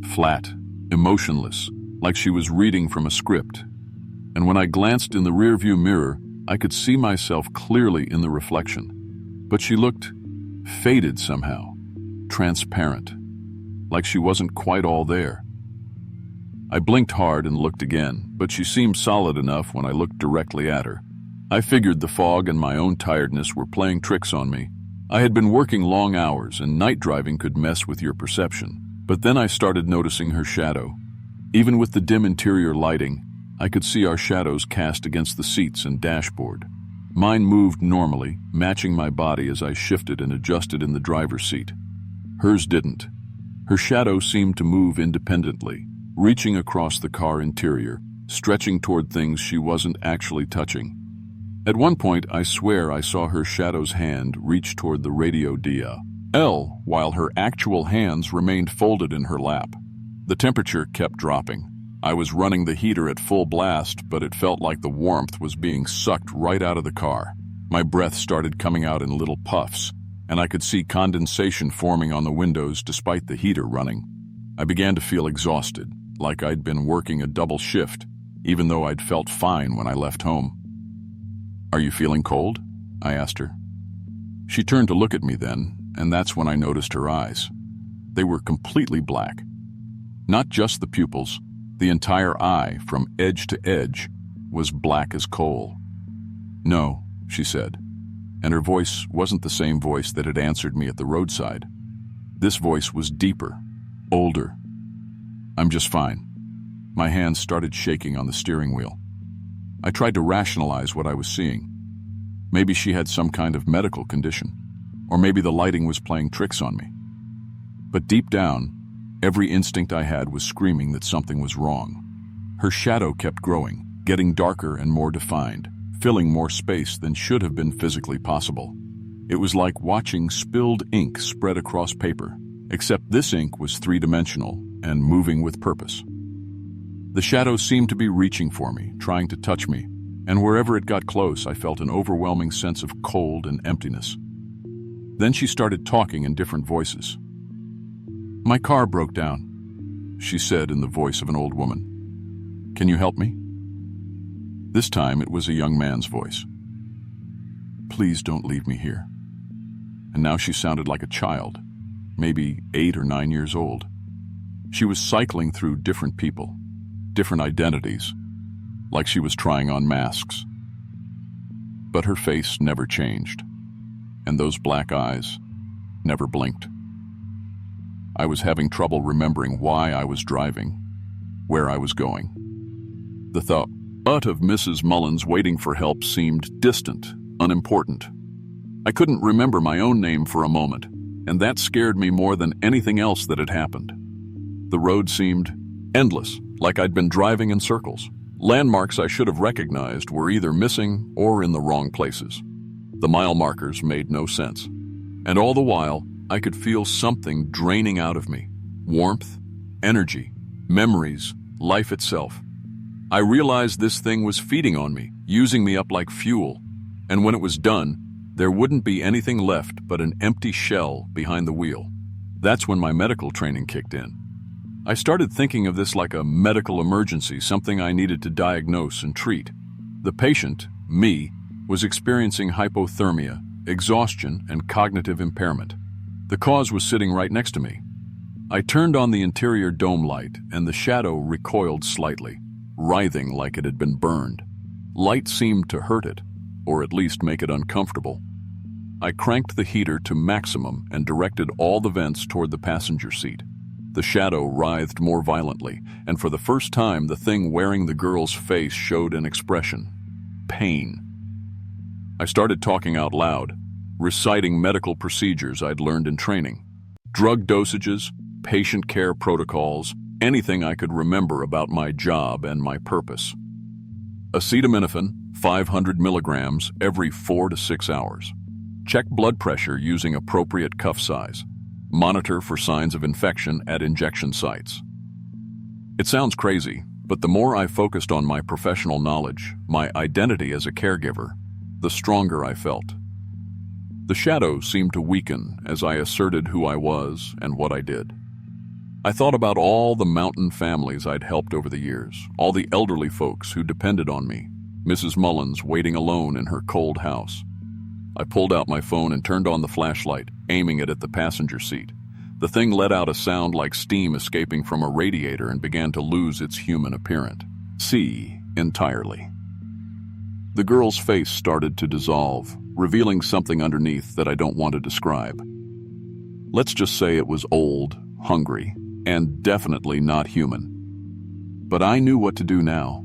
flat, emotionless, like she was reading from a script. And when I glanced in the rearview mirror, I could see myself clearly in the reflection. But she looked faded somehow, transparent, like she wasn't quite all there. I blinked hard and looked again, but she seemed solid enough when I looked directly at her. I figured the fog and my own tiredness were playing tricks on me. I had been working long hours, and night driving could mess with your perception. But then I started noticing her shadow. Even with the dim interior lighting, I could see our shadows cast against the seats and dashboard. Mine moved normally, matching my body as I shifted and adjusted in the driver's seat. Hers didn't. Her shadow seemed to move independently, reaching across the car interior, stretching toward things she wasn't actually touching. At one point, I swear I saw her shadow's hand reach toward the radio dial, while her actual hands remained folded in her lap. The temperature kept dropping. I was running the heater at full blast, but it felt like the warmth was being sucked right out of the car. My breath started coming out in little puffs, and I could see condensation forming on the windows despite the heater running. I began to feel exhausted, like I'd been working a double shift, even though I'd felt fine when I left home. "Are you feeling cold?" I asked her. She turned to look at me then, and that's when I noticed her eyes. They were completely black. Not just the pupils. The entire eye, from edge to edge, was black as coal. "No," she said, and her voice wasn't the same voice that had answered me at the roadside. This voice was deeper, older. "I'm just fine." My hands started shaking on the steering wheel. I tried to rationalize what I was seeing. Maybe she had some kind of medical condition, or maybe the lighting was playing tricks on me. But deep down, every instinct I had was screaming that something was wrong. Her shadow kept growing, getting darker and more defined, filling more space than should have been physically possible. It was like watching spilled ink spread across paper, except this ink was three-dimensional, and moving with purpose. The shadow seemed to be reaching for me, trying to touch me, and wherever it got close, I felt an overwhelming sense of cold and emptiness. Then she started talking in different voices. "My car broke down," she said in the voice of an old woman. "Can you help me?" This time it was a young man's voice. "Please don't leave me here." And now she sounded like a child, maybe 8 or 9 years old. She was cycling through different people, different identities, like she was trying on masks. But her face never changed, and those black eyes never blinked. I was having trouble remembering why I was driving, where I was going. The thought of Mrs. Mullins waiting for help seemed distant, unimportant. I couldn't remember my own name for a moment, and that scared me more than anything else that had happened. The road seemed endless, like I'd been driving in circles. Landmarks I should have recognized were either missing or in the wrong places. The mile markers made no sense. And all the while, I could feel something draining out of me. Warmth, energy, memories, life itself. I realized this thing was feeding on me, using me up like fuel. And when it was done, there wouldn't be anything left but an empty shell behind the wheel. That's when my medical training kicked in. I started thinking of this like a medical emergency, something I needed to diagnose and treat. The patient, me, was experiencing hypothermia, exhaustion, and cognitive impairment. The cause was sitting right next to me. I turned on the interior dome light, and the shadow recoiled slightly, writhing like it had been burned. Light seemed to hurt it, or at least make it uncomfortable. I cranked the heater to maximum and directed all the vents toward the passenger seat. The shadow writhed more violently, and for the first time the thing wearing the girl's face showed an expression: pain. I started talking out loud, reciting medical procedures I'd learned in training. Drug dosages, patient care protocols, anything I could remember about my job and my purpose. Acetaminophen, 500 milligrams every 4 to 6 hours. Check blood pressure using appropriate cuff size. Monitor for signs of infection at injection sites. It sounds crazy, but the more I focused on my professional knowledge, my identity as a caregiver, the stronger I felt. The shadow seemed to weaken as I asserted who I was and what I did. I thought about all the mountain families I'd helped over the years, all the elderly folks who depended on me, Mrs. Mullins waiting alone in her cold house. I pulled out my phone and turned on the flashlight, aiming it at the passenger seat. The thing let out a sound like steam escaping from a radiator and began to lose its human appearance. See entirely. The girl's face started to dissolve, revealing something underneath that I don't want to describe. Let's just say it was old, hungry, and definitely not human. But I knew what to do now.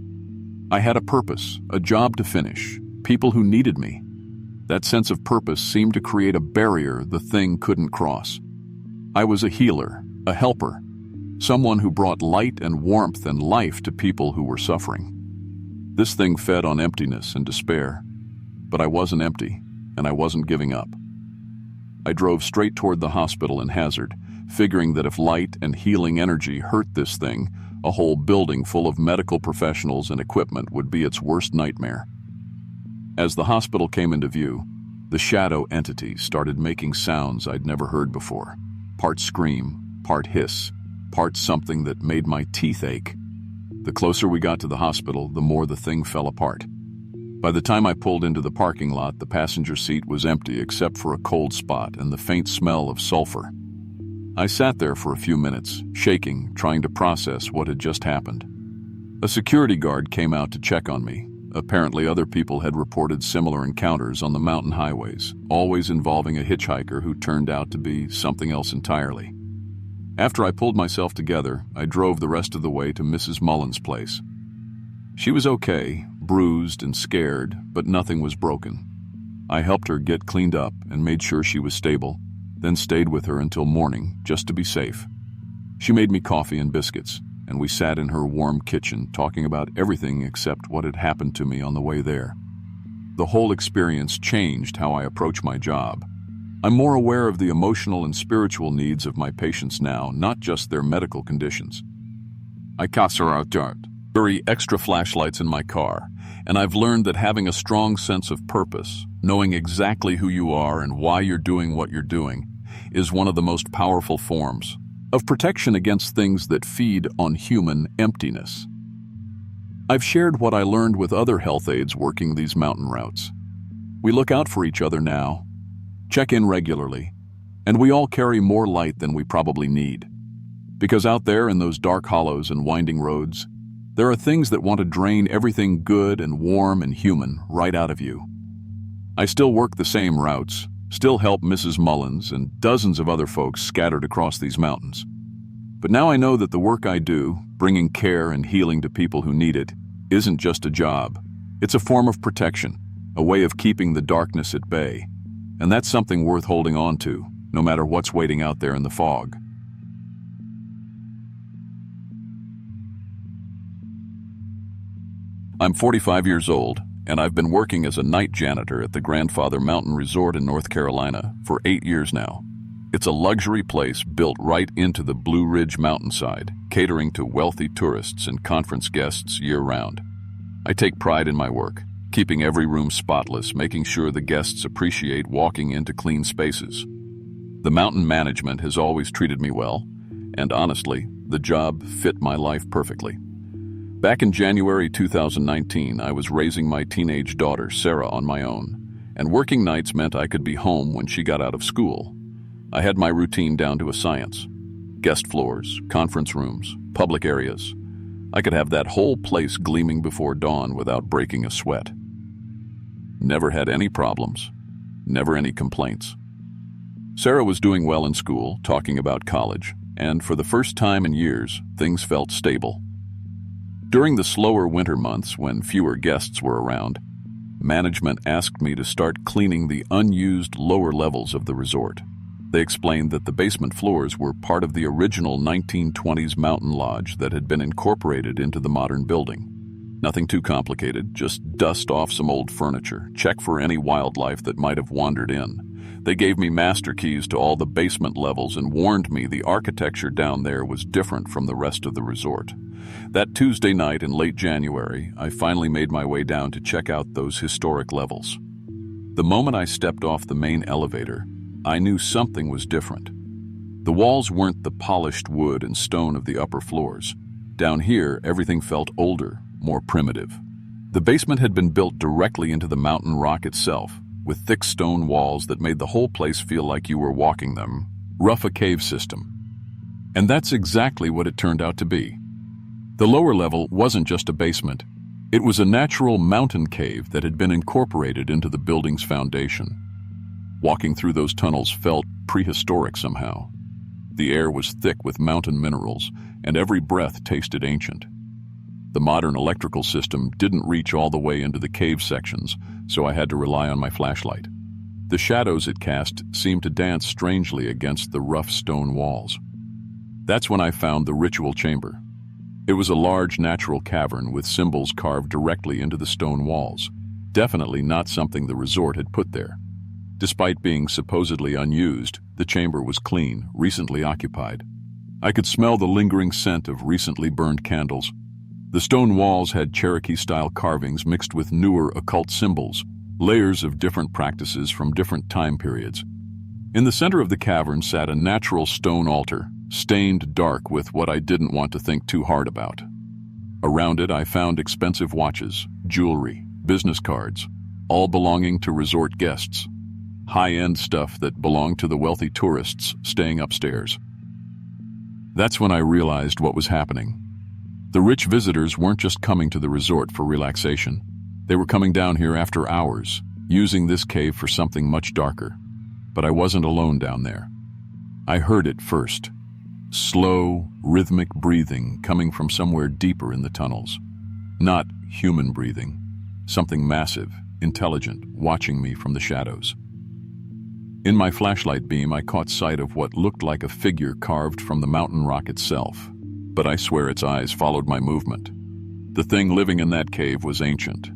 I had a purpose, a job to finish, people who needed me. That sense of purpose seemed to create a barrier the thing couldn't cross. I was a healer, a helper, someone who brought light and warmth and life to people who were suffering. This thing fed on emptiness and despair, but I wasn't empty, and I wasn't giving up. I drove straight toward the hospital in Hazard, figuring that if light and healing energy hurt this thing, a whole building full of medical professionals and equipment would be its worst nightmare. As the hospital came into view, the shadow entity started making sounds I'd never heard before. Part scream, part hiss, part something that made my teeth ache. The closer we got to the hospital, the more the thing fell apart. By the time I pulled into the parking lot, the passenger seat was empty except for a cold spot and the faint smell of sulfur. I sat there for a few minutes, shaking, trying to process what had just happened. A security guard came out to check on me. Apparently other people had reported similar encounters on the mountain highways, always involving a hitchhiker who turned out to be something else entirely. After I pulled myself together, I drove the rest of the way to Mrs. Mullins' place. She was okay, bruised and scared, but nothing was broken. I helped her get cleaned up and made sure she was stable, then stayed with her until morning, just to be safe. She made me coffee and biscuits, and we sat in her warm kitchen talking about everything except what had happened to me on the way there. The whole experience changed how I approach my job. I'm more aware of the emotional and spiritual needs of my patients now, not just their medical conditions. I carry extra flashlights in my car, and I've learned that having a strong sense of purpose, knowing exactly who you are and why you're doing what you're doing, is one of the most powerful forms of protection against things that feed on human emptiness. I've shared what I learned with other health aides working these mountain routes. We look out for each other now, check in regularly, and we all carry more light than we probably need. Because out there in those dark hollows and winding roads, there are things that want to drain everything good and warm and human right out of you. I still work the same routes, still help Mrs. Mullins and dozens of other folks scattered across these mountains. But now I know that the work I do, bringing care and healing to people who need it, isn't just a job. It's a form of protection, a way of keeping the darkness at bay. And that's something worth holding on to, no matter what's waiting out there in the fog. I'm 45 years old, and I've been working as a night janitor at the Grandfather Mountain Resort in North Carolina for 8 years now. It's a luxury place built right into the Blue Ridge mountainside, catering to wealthy tourists and conference guests year-round. I take pride in my work, keeping every room spotless, making sure the guests appreciate walking into clean spaces. The mountain management has always treated me well, and honestly, the job fit my life perfectly. Back in January 2019, I was raising my teenage daughter, Sarah, on my own, and working nights meant I could be home when she got out of school. I had my routine down to a science. Guest floors, conference rooms, public areas. I could have that whole place gleaming before dawn without breaking a sweat. Never had any problems, never any complaints. Sarah was doing well in school, talking about college, and for the first time in years, things felt stable. During the slower winter months, when fewer guests were around, management asked me to start cleaning the unused lower levels of the resort. They explained that the basement floors were part of the original 1920s mountain lodge that had been incorporated into the modern building. Nothing too complicated, just dust off some old furniture, check for any wildlife that might have wandered in. They gave me master keys to all the basement levels and warned me the architecture down there was different from the rest of the resort. That Tuesday night in late January, I finally made my way down to check out those historic levels. The moment I stepped off the main elevator, I knew something was different. The walls weren't the polished wood and stone of the upper floors. Down here, everything felt older, more primitive. The basement had been built directly into the mountain rock itself, with thick stone walls that made the whole place feel like you were walking them. Rough a cave system. And that's exactly what it turned out to be. The lower level wasn't just a basement. It was a natural mountain cave that had been incorporated into the building's foundation. Walking through those tunnels felt prehistoric somehow. The air was thick with mountain minerals, and every breath tasted ancient. The modern electrical system didn't reach all the way into the cave sections, so I had to rely on my flashlight. The shadows it cast seemed to dance strangely against the rough stone walls. That's when I found the ritual chamber. It was a large natural cavern with symbols carved directly into the stone walls. Definitely not something the resort had put there. Despite being supposedly unused, the chamber was clean, recently occupied. I could smell the lingering scent of recently burned candles. The stone walls had Cherokee-style carvings mixed with newer occult symbols, layers of different practices from different time periods. In the center of the cavern sat a natural stone altar, stained dark with what I didn't want to think too hard about. Around it, I found expensive watches, jewelry, business cards, all belonging to resort guests. High-end stuff that belonged to the wealthy tourists staying upstairs. That's when I realized what was happening. The rich visitors weren't just coming to the resort for relaxation. They were coming down here after hours, using this cave for something much darker. But I wasn't alone down there. I heard it first. Slow, rhythmic breathing coming from somewhere deeper in the tunnels. Not human breathing. Something massive, intelligent, watching me from the shadows. In my flashlight beam, I caught sight of what looked like a figure carved from the mountain rock itself, but I swear its eyes followed my movement. The thing living in that cave was ancient,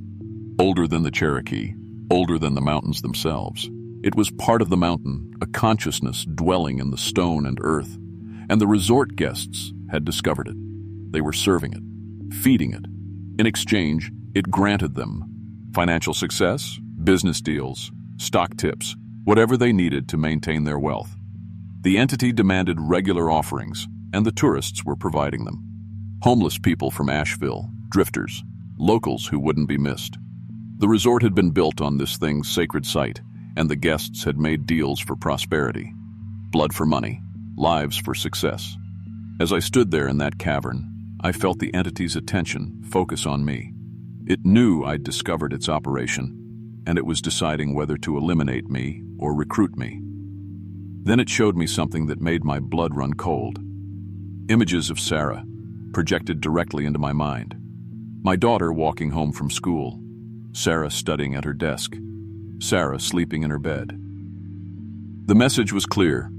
older than the Cherokee, older than the mountains themselves. It was part of the mountain, a consciousness dwelling in the stone and earth, and the resort guests had discovered it. They were serving it, feeding it. In exchange, it granted them financial success, business deals, stock tips, whatever they needed to maintain their wealth. The entity demanded regular offerings, and the tourists were providing them. Homeless people from Asheville, drifters, locals who wouldn't be missed. The resort had been built on this thing's sacred site, and the guests had made deals for prosperity. Blood for money, lives for success. As I stood there in that cavern, I felt the entity's attention focus on me. It knew I'd discovered its operation, and it was deciding whether to eliminate me or recruit me. Then it showed me something that made my blood run cold. Images of Sarah, projected directly into my mind. My daughter walking home from school, Sarah studying at her desk, Sarah sleeping in her bed. The message was clear.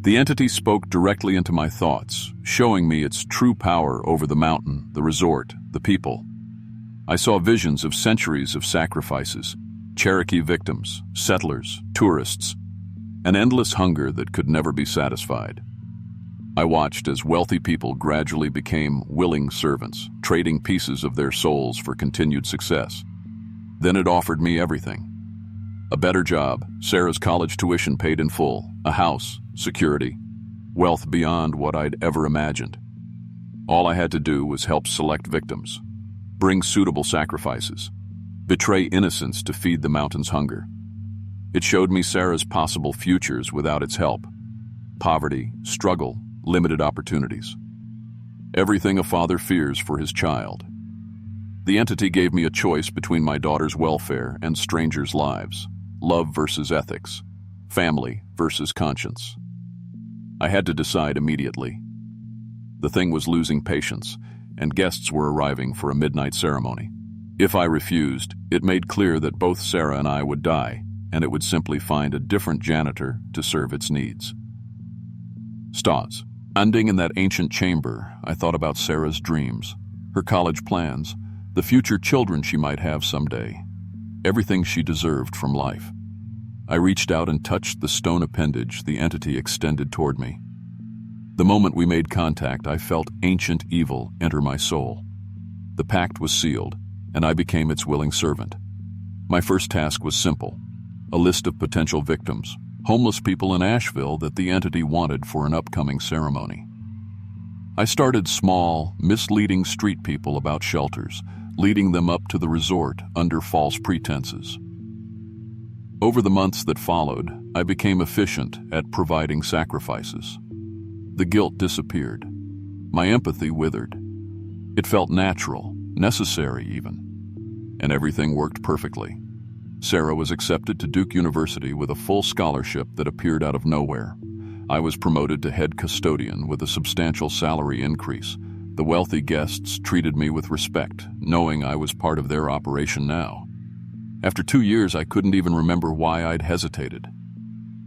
The entity spoke directly into my thoughts, showing me its true power over the mountain, the resort, the people. I saw visions of centuries of sacrifices, Cherokee victims, settlers, tourists, an endless hunger that could never be satisfied. I watched as wealthy people gradually became willing servants, trading pieces of their souls for continued success. Then it offered me everything. A better job, Sarah's college tuition paid in full, a house, security, wealth beyond what I'd ever imagined. All I had to do was help select victims, bring suitable sacrifices, betray innocence to feed the mountain's hunger. It showed me Sarah's possible futures without its help. Poverty, struggle, limited opportunities. Everything a father fears for his child. The entity gave me a choice between my daughter's welfare and strangers' lives, love versus ethics, family versus conscience. I had to decide immediately. The thing was losing patience, and guests were arriving for a midnight ceremony. If I refused, it made clear that both Sarah and I would die, and it would simply find a different janitor to serve its needs. Stars. Standing in that ancient chamber, I thought about Sarah's dreams, her college plans, the future children she might have someday, everything she deserved from life. I reached out and touched the stone appendage the entity extended toward me. The moment we made contact, I felt ancient evil enter my soul. The pact was sealed, and I became its willing servant. My first task was simple: a list of potential victims, homeless people in Asheville that the entity wanted for an upcoming ceremony. I started small, misleading street people about shelters, leading them up to the resort under false pretenses. Over the months that followed, I became efficient at providing sacrifices. The guilt disappeared. My empathy withered. It felt natural, necessary even. And everything worked perfectly. Sarah was accepted to Duke University with a full scholarship that appeared out of nowhere. I was promoted to head custodian with a substantial salary increase. The wealthy guests treated me with respect, knowing I was part of their operation now. After 2 years, I couldn't even remember why I'd hesitated.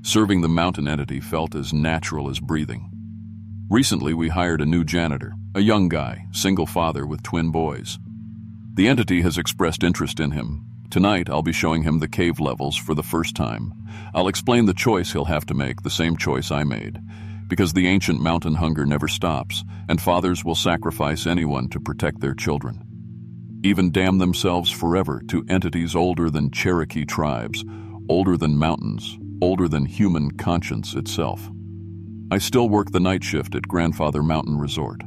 Serving the mountain entity felt as natural as breathing. Recently, we hired a new janitor, a young guy, single father with twin boys. The entity has expressed interest in him. Tonight, I'll be showing him the cave levels for the first time. I'll explain the choice he'll have to make, the same choice I made. Because the ancient mountain hunger never stops, and fathers will sacrifice anyone to protect their children. Even damn themselves forever to entities older than Cherokee tribes, older than mountains, older than human conscience itself. I still work the night shift at Grandfather Mountain Resort.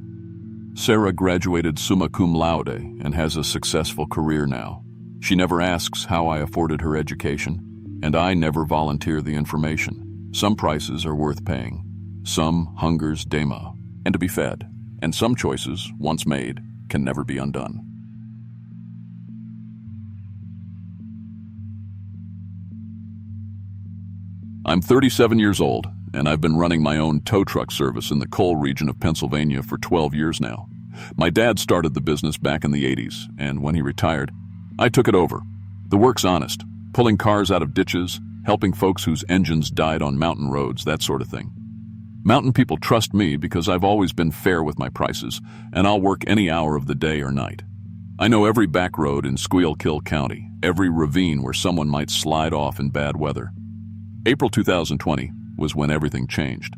Sarah graduated summa cum laude and has a successful career now. She never asks how I afforded her education, and I never volunteer the information. Some prices are worth paying, some hunger's dema, and to be fed, and some choices, once made, can never be undone. I'm 37 years old, and I've been running my own tow truck service in the coal region of Pennsylvania for 12 years now. My dad started the business back in the 80s, and when he retired, I took it over. The work's honest, pulling cars out of ditches, helping folks whose engines died on mountain roads, that sort of thing. Mountain people trust me because I've always been fair with my prices, and I'll work any hour of the day or night. I know every back road in Squeal Kill County, every ravine where someone might slide off in bad weather. April 2020 was when everything changed.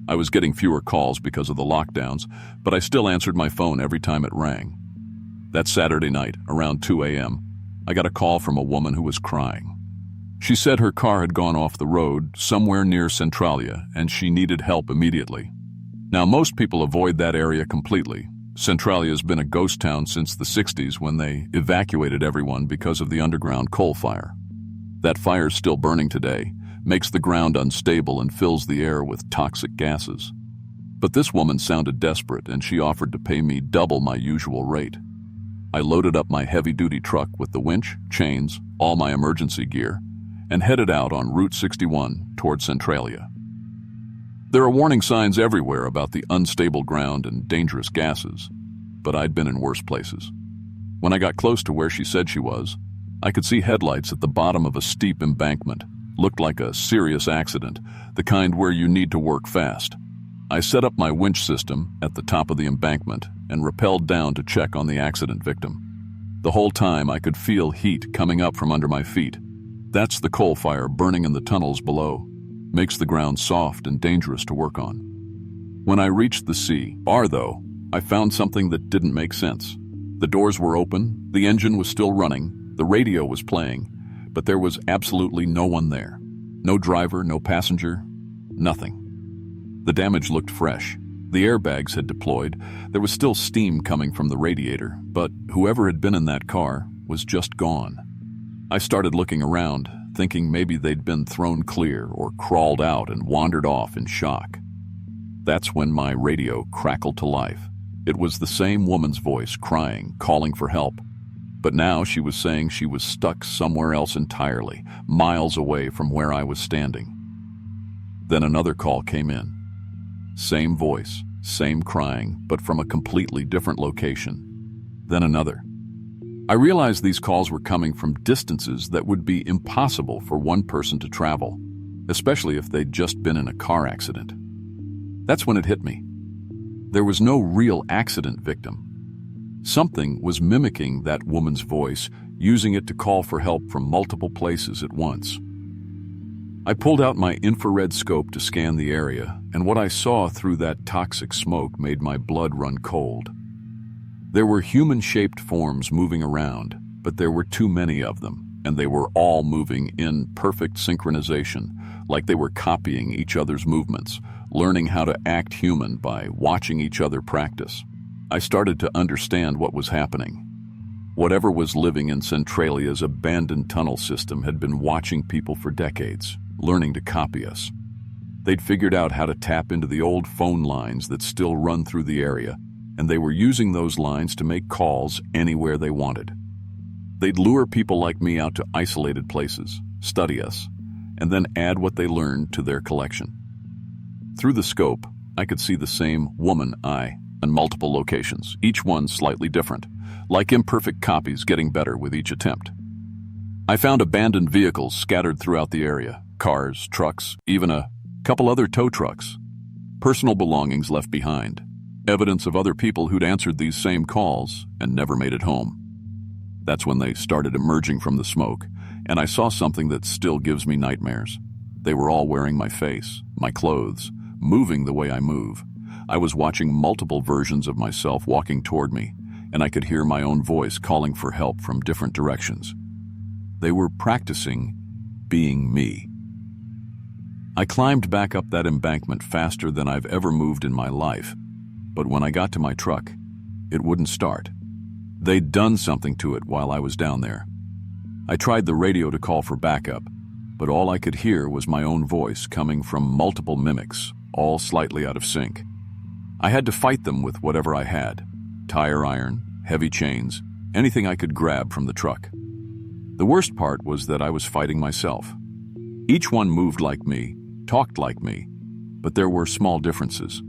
I was getting fewer calls because of the lockdowns, but I still answered my phone every time it rang. That Saturday night, around 2 a.m., I got a call from a woman who was crying. She said her car had gone off the road somewhere near Centralia and she needed help immediately. Now, most people avoid that area completely. Centralia has been a ghost town since the 60s when they evacuated everyone because of the underground coal fire. That fire's still burning today, makes the ground unstable and fills the air with toxic gases. But this woman sounded desperate and she offered to pay me double my usual rate. I loaded up my heavy-duty truck with the winch, chains, all my emergency gear, and headed out on Route 61 toward Centralia. There are warning signs everywhere about the unstable ground and dangerous gases, but I'd been in worse places. When I got close to where she said she was, I could see headlights at the bottom of a steep embankment. Looked like a serious accident, the kind where you need to work fast. I set up my winch system at the top of the embankment and rappelled down to check on the accident victim. The whole time I could feel heat coming up from under my feet. That's the coal fire burning in the tunnels below. Makes the ground soft and dangerous to work on. When I reached the C-bar, though, I found something that didn't make sense. The doors were open, the engine was still running, the radio was playing, but there was absolutely no one there. No driver, no passenger, nothing. The damage looked fresh. The airbags had deployed. There was still steam coming from the radiator, but whoever had been in that car was just gone. I started looking around, thinking maybe they'd been thrown clear or crawled out and wandered off in shock. That's when my radio crackled to life. It was the same woman's voice crying, calling for help. But now she was saying she was stuck somewhere else entirely, miles away from where I was standing. Then another call came in. Same voice, same crying, but from a completely different location. Then another. I realized these calls were coming from distances that would be impossible for one person to travel, especially if they'd just been in a car accident. That's when it hit me. There was no real accident victim. Something was mimicking that woman's voice, using it to call for help from multiple places at once. I pulled out my infrared scope to scan the area, and what I saw through that toxic smoke made my blood run cold. There were human-shaped forms moving around, but there were too many of them, and they were all moving in perfect synchronization, like they were copying each other's movements, learning how to act human by watching each other practice. I started to understand what was happening. Whatever was living in Centralia's abandoned tunnel system had been watching people for decades, learning to copy us. They'd figured out how to tap into the old phone lines that still run through the area, and they were using those lines to make calls anywhere they wanted. They'd lure people like me out to isolated places, study us, and then add what they learned to their collection. Through the scope, I could see the same woman eye in multiple locations, each one slightly different, like imperfect copies getting better with each attempt. I found abandoned vehicles scattered throughout the area, cars, trucks, even a couple other tow trucks. Personal belongings left behind, evidence of other people who'd answered these same calls and never made it home. That's when they started emerging from the smoke, and I saw something that still gives me nightmares. They were all wearing my face, my clothes, moving the way I move. I was watching multiple versions of myself walking toward me, and I could hear my own voice calling for help from different directions. They were practicing being me. I climbed back up that embankment faster than I've ever moved in my life, but when I got to my truck, it wouldn't start. They'd done something to it while I was down there. I tried the radio to call for backup, but all I could hear was my own voice coming from multiple mimics, all slightly out of sync. I had to fight them with whatever I had: tire iron, heavy chains, anything I could grab from the truck. The worst part was that I was fighting myself. Each one moved like me, talked like me, but there were small differences.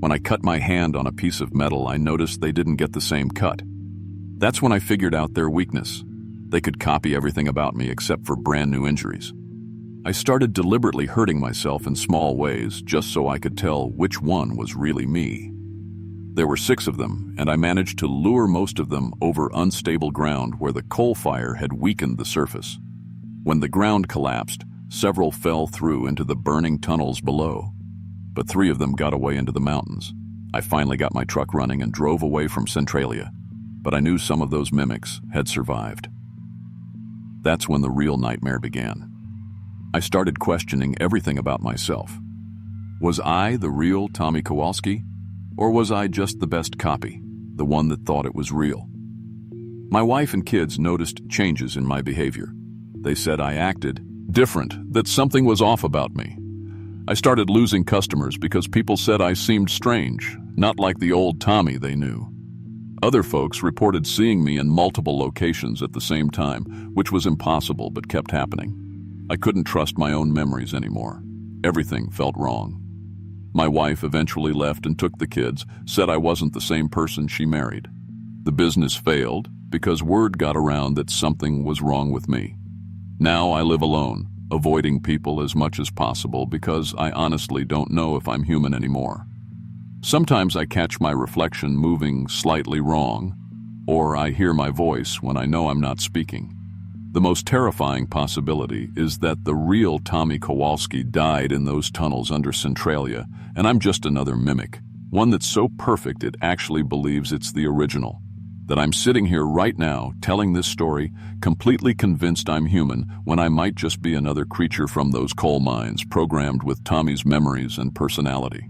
When I cut my hand on a piece of metal, I noticed they didn't get the same cut. That's when I figured out their weakness. They could copy everything about me except for brand new injuries. I started deliberately hurting myself in small ways just so I could tell which one was really me. There were 6 of them, and I managed to lure most of them over unstable ground where the coal fire had weakened the surface. When the ground collapsed, Several fell through into the burning tunnels below, but 3 of them got away into the mountains. I finally got my truck running and drove away from Centralia, but I knew some of those mimics had survived. That's when the real nightmare began. I started questioning everything about myself. Was I the real Tommy Kowalski, or was I just the best copy, the one that thought it was real? My wife and kids noticed changes in my behavior. They said I acted different, that something was off about me. I started losing customers because people said I seemed strange, not like the old Tommy they knew. Other folks reported seeing me in multiple locations at the same time, which was impossible but kept happening. I couldn't trust my own memories anymore. Everything felt wrong. My wife eventually left and took the kids, said I wasn't the same person she married. The business failed because word got around that something was wrong with me. Now I live alone, avoiding people as much as possible because I honestly don't know if I'm human anymore. Sometimes I catch my reflection moving slightly wrong, or I hear my voice when I know I'm not speaking. The most terrifying possibility is that the real Tommy Kowalski died in those tunnels under Centralia, and I'm just another mimic, one that's so perfect it actually believes it's the original. That I'm sitting here right now telling this story, completely convinced I'm human when I might just be another creature from those coal mines programmed with Tommy's memories and personality.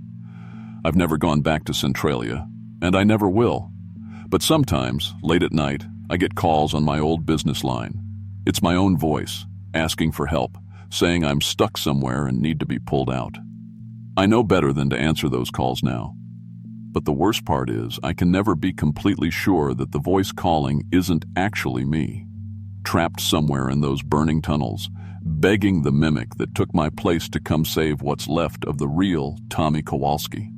I've never gone back to Centralia, and I never will. But sometimes, late at night, I get calls on my old business line. It's my own voice, asking for help, saying I'm stuck somewhere and need to be pulled out. I know better than to answer those calls now. But the worst part is, I can never be completely sure that the voice calling isn't actually me, trapped somewhere in those burning tunnels, begging the mimic that took my place to come save what's left of the real Tommy Kowalski.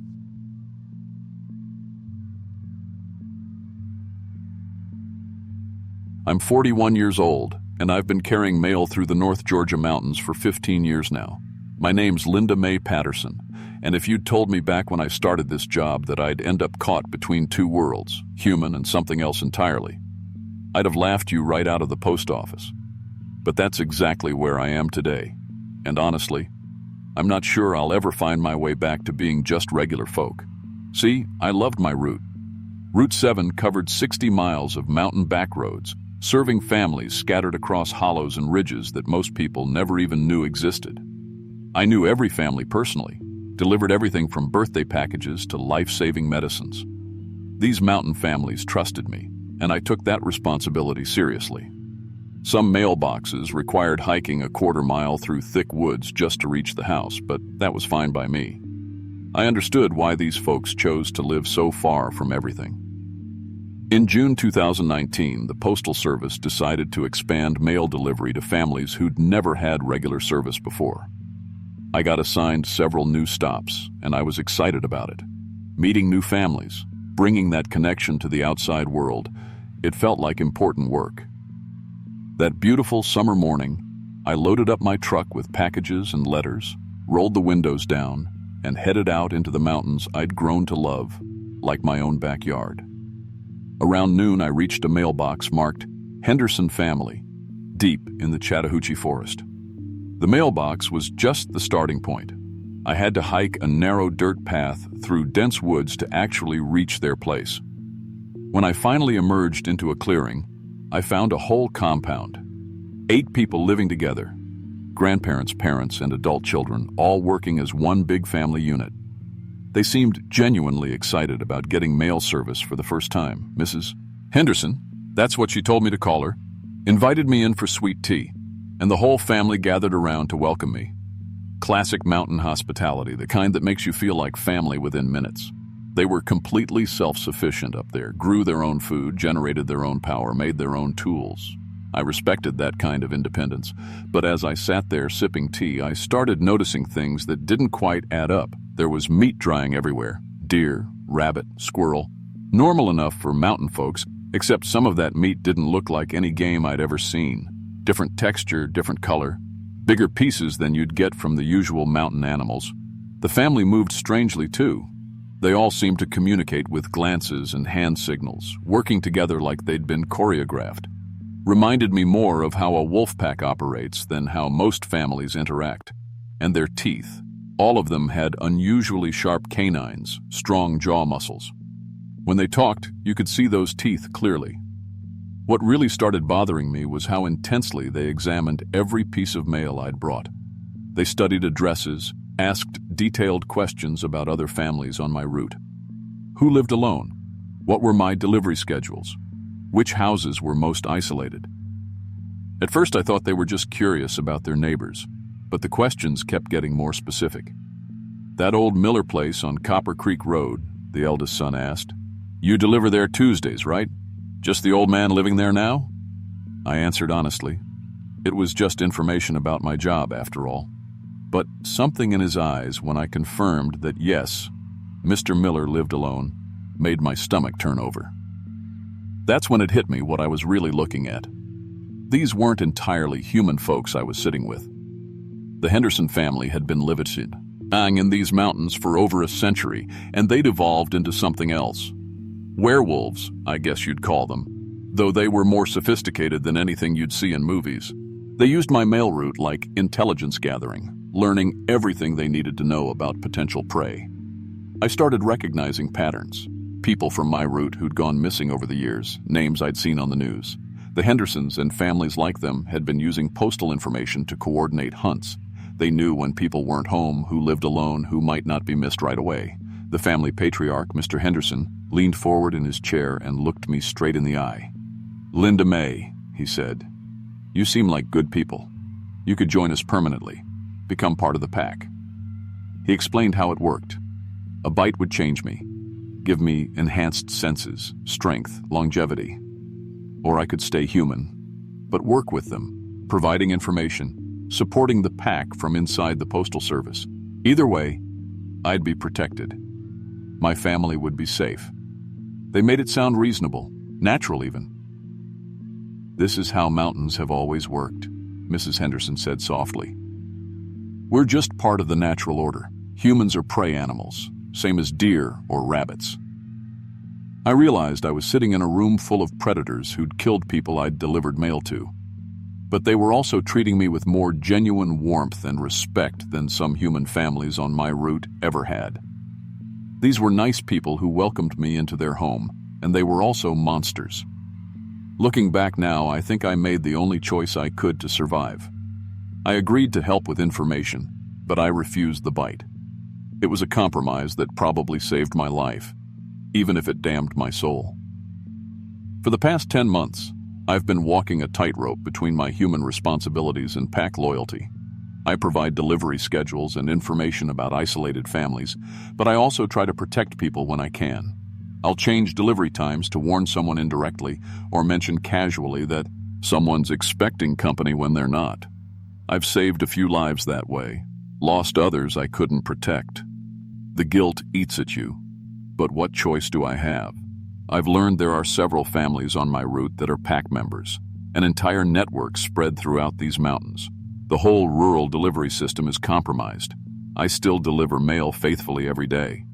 I'm 41 years old, and I've been carrying mail through the North Georgia mountains for 15 years now. My name's Linda Mae Patterson, and if you'd told me back when I started this job that I'd end up caught between 2 worlds, human and something else entirely, I'd have laughed you right out of the post office. But that's exactly where I am today, and honestly, I'm not sure I'll ever find my way back to being just regular folk. See, I loved my route. Route 7 covered 60 miles of mountain back roads, serving families scattered across hollows and ridges that most people never even knew existed. I knew every family personally, delivered everything from birthday packages to life-saving medicines. These mountain families trusted me, and I took that responsibility seriously. Some mailboxes required hiking a quarter mile through thick woods just to reach the house, but that was fine by me. I understood why these folks chose to live so far from everything. In June 2019, the Postal Service decided to expand mail delivery to families who'd never had regular service before. I got assigned several new stops, and I was excited about it. Meeting new families, bringing that connection to the outside world, it felt like important work. That beautiful summer morning, I loaded up my truck with packages and letters, rolled the windows down, and headed out into the mountains I'd grown to love, like my own backyard. Around noon, I reached a mailbox marked Henderson Family, deep in the Chattahoochee Forest. The mailbox was just the starting point. I had to hike a narrow dirt path through dense woods to actually reach their place. When I finally emerged into a clearing, I found a whole compound. 8 people living together, grandparents, parents, and adult children, all working as one big family unit. They seemed genuinely excited about getting mail service for the first time. Mrs. Henderson, that's what she told me to call her, invited me in for sweet tea, and the whole family gathered around to welcome me. Classic mountain hospitality, the kind that makes you feel like family within minutes. They were completely self-sufficient up there, grew their own food, generated their own power, made their own tools. I respected that kind of independence, but as I sat there sipping tea, I started noticing things that didn't quite add up. There was meat drying everywhere, deer, rabbit, squirrel. Normal enough for mountain folks, except some of that meat didn't look like any game I'd ever seen. Different texture, different color, bigger pieces than you'd get from the usual mountain animals. The family moved strangely too. They all seemed to communicate with glances and hand signals, working together like they'd been choreographed. reminded me more of how a wolf pack operates than how most families interact. And their teeth. All of them had unusually sharp canines, strong jaw muscles. When they talked, you could see those teeth clearly. What really started bothering me was how intensely they examined every piece of mail I'd brought. They studied addresses, asked detailed questions about other families on my route. Who lived alone? What were my delivery schedules? Which houses were most isolated? At first I thought they were just curious about their neighbors, but the questions kept getting more specific. "That old Miller place on Copper Creek Road," the eldest son asked. "You deliver there Tuesdays, right? Just the old man living there now?" I answered honestly. It was just information about my job, after all. But something in his eyes when I confirmed that yes, Mr. Miller lived alone, made my stomach turn over. That's when it hit me what I was really looking at. These weren't entirely human folks I was sitting with. The Henderson family had been living in these mountains for over a century, and they'd evolved into something else. Werewolves, I guess you'd call them, though they were more sophisticated than anything you'd see in movies. They used my mail route like intelligence gathering, learning everything they needed to know about potential prey. I started recognizing patterns. People from my route who'd gone missing over the years, names I'd seen on the news. The Hendersons and families like them had been using postal information to coordinate hunts. They knew when people weren't home, who lived alone, who might not be missed right away. The family patriarch, Mr. Henderson, leaned forward in his chair and looked me straight in the eye. "Linda May," he said, "you seem like good people. You could join us permanently, become part of the pack." He explained how it worked. A bite would change me, give me enhanced senses, strength, longevity. Or I could stay human, but work with them, providing information, supporting the pack from inside the postal service. Either way, I'd be protected. My family would be safe. They made it sound reasonable, natural even. "This is how mountains have always worked," Mrs. Henderson said softly. "We're just part of the natural order. Humans are prey animals, same as deer or rabbits." I realized I was sitting in a room full of predators who'd killed people I'd delivered mail to. But they were also treating me with more genuine warmth and respect than some human families on my route ever had. These were nice people who welcomed me into their home, and they were also monsters. Looking back now, I think I made the only choice I could to survive. I agreed to help with information, but I refused the bite. It was a compromise that probably saved my life, even if it damned my soul. For the past 10 months, I've been walking a tightrope between my human responsibilities and pack loyalty. I provide delivery schedules and information about isolated families, but I also try to protect people when I can. I'll change delivery times to warn someone indirectly or mention casually that someone's expecting company when they're not. I've saved a few lives that way, lost others I couldn't protect. The guilt eats at you, but what choice do I have? I've learned there are several families on my route that are pack members, an entire network spread throughout these mountains. The whole rural delivery system is compromised. I still deliver mail faithfully every day,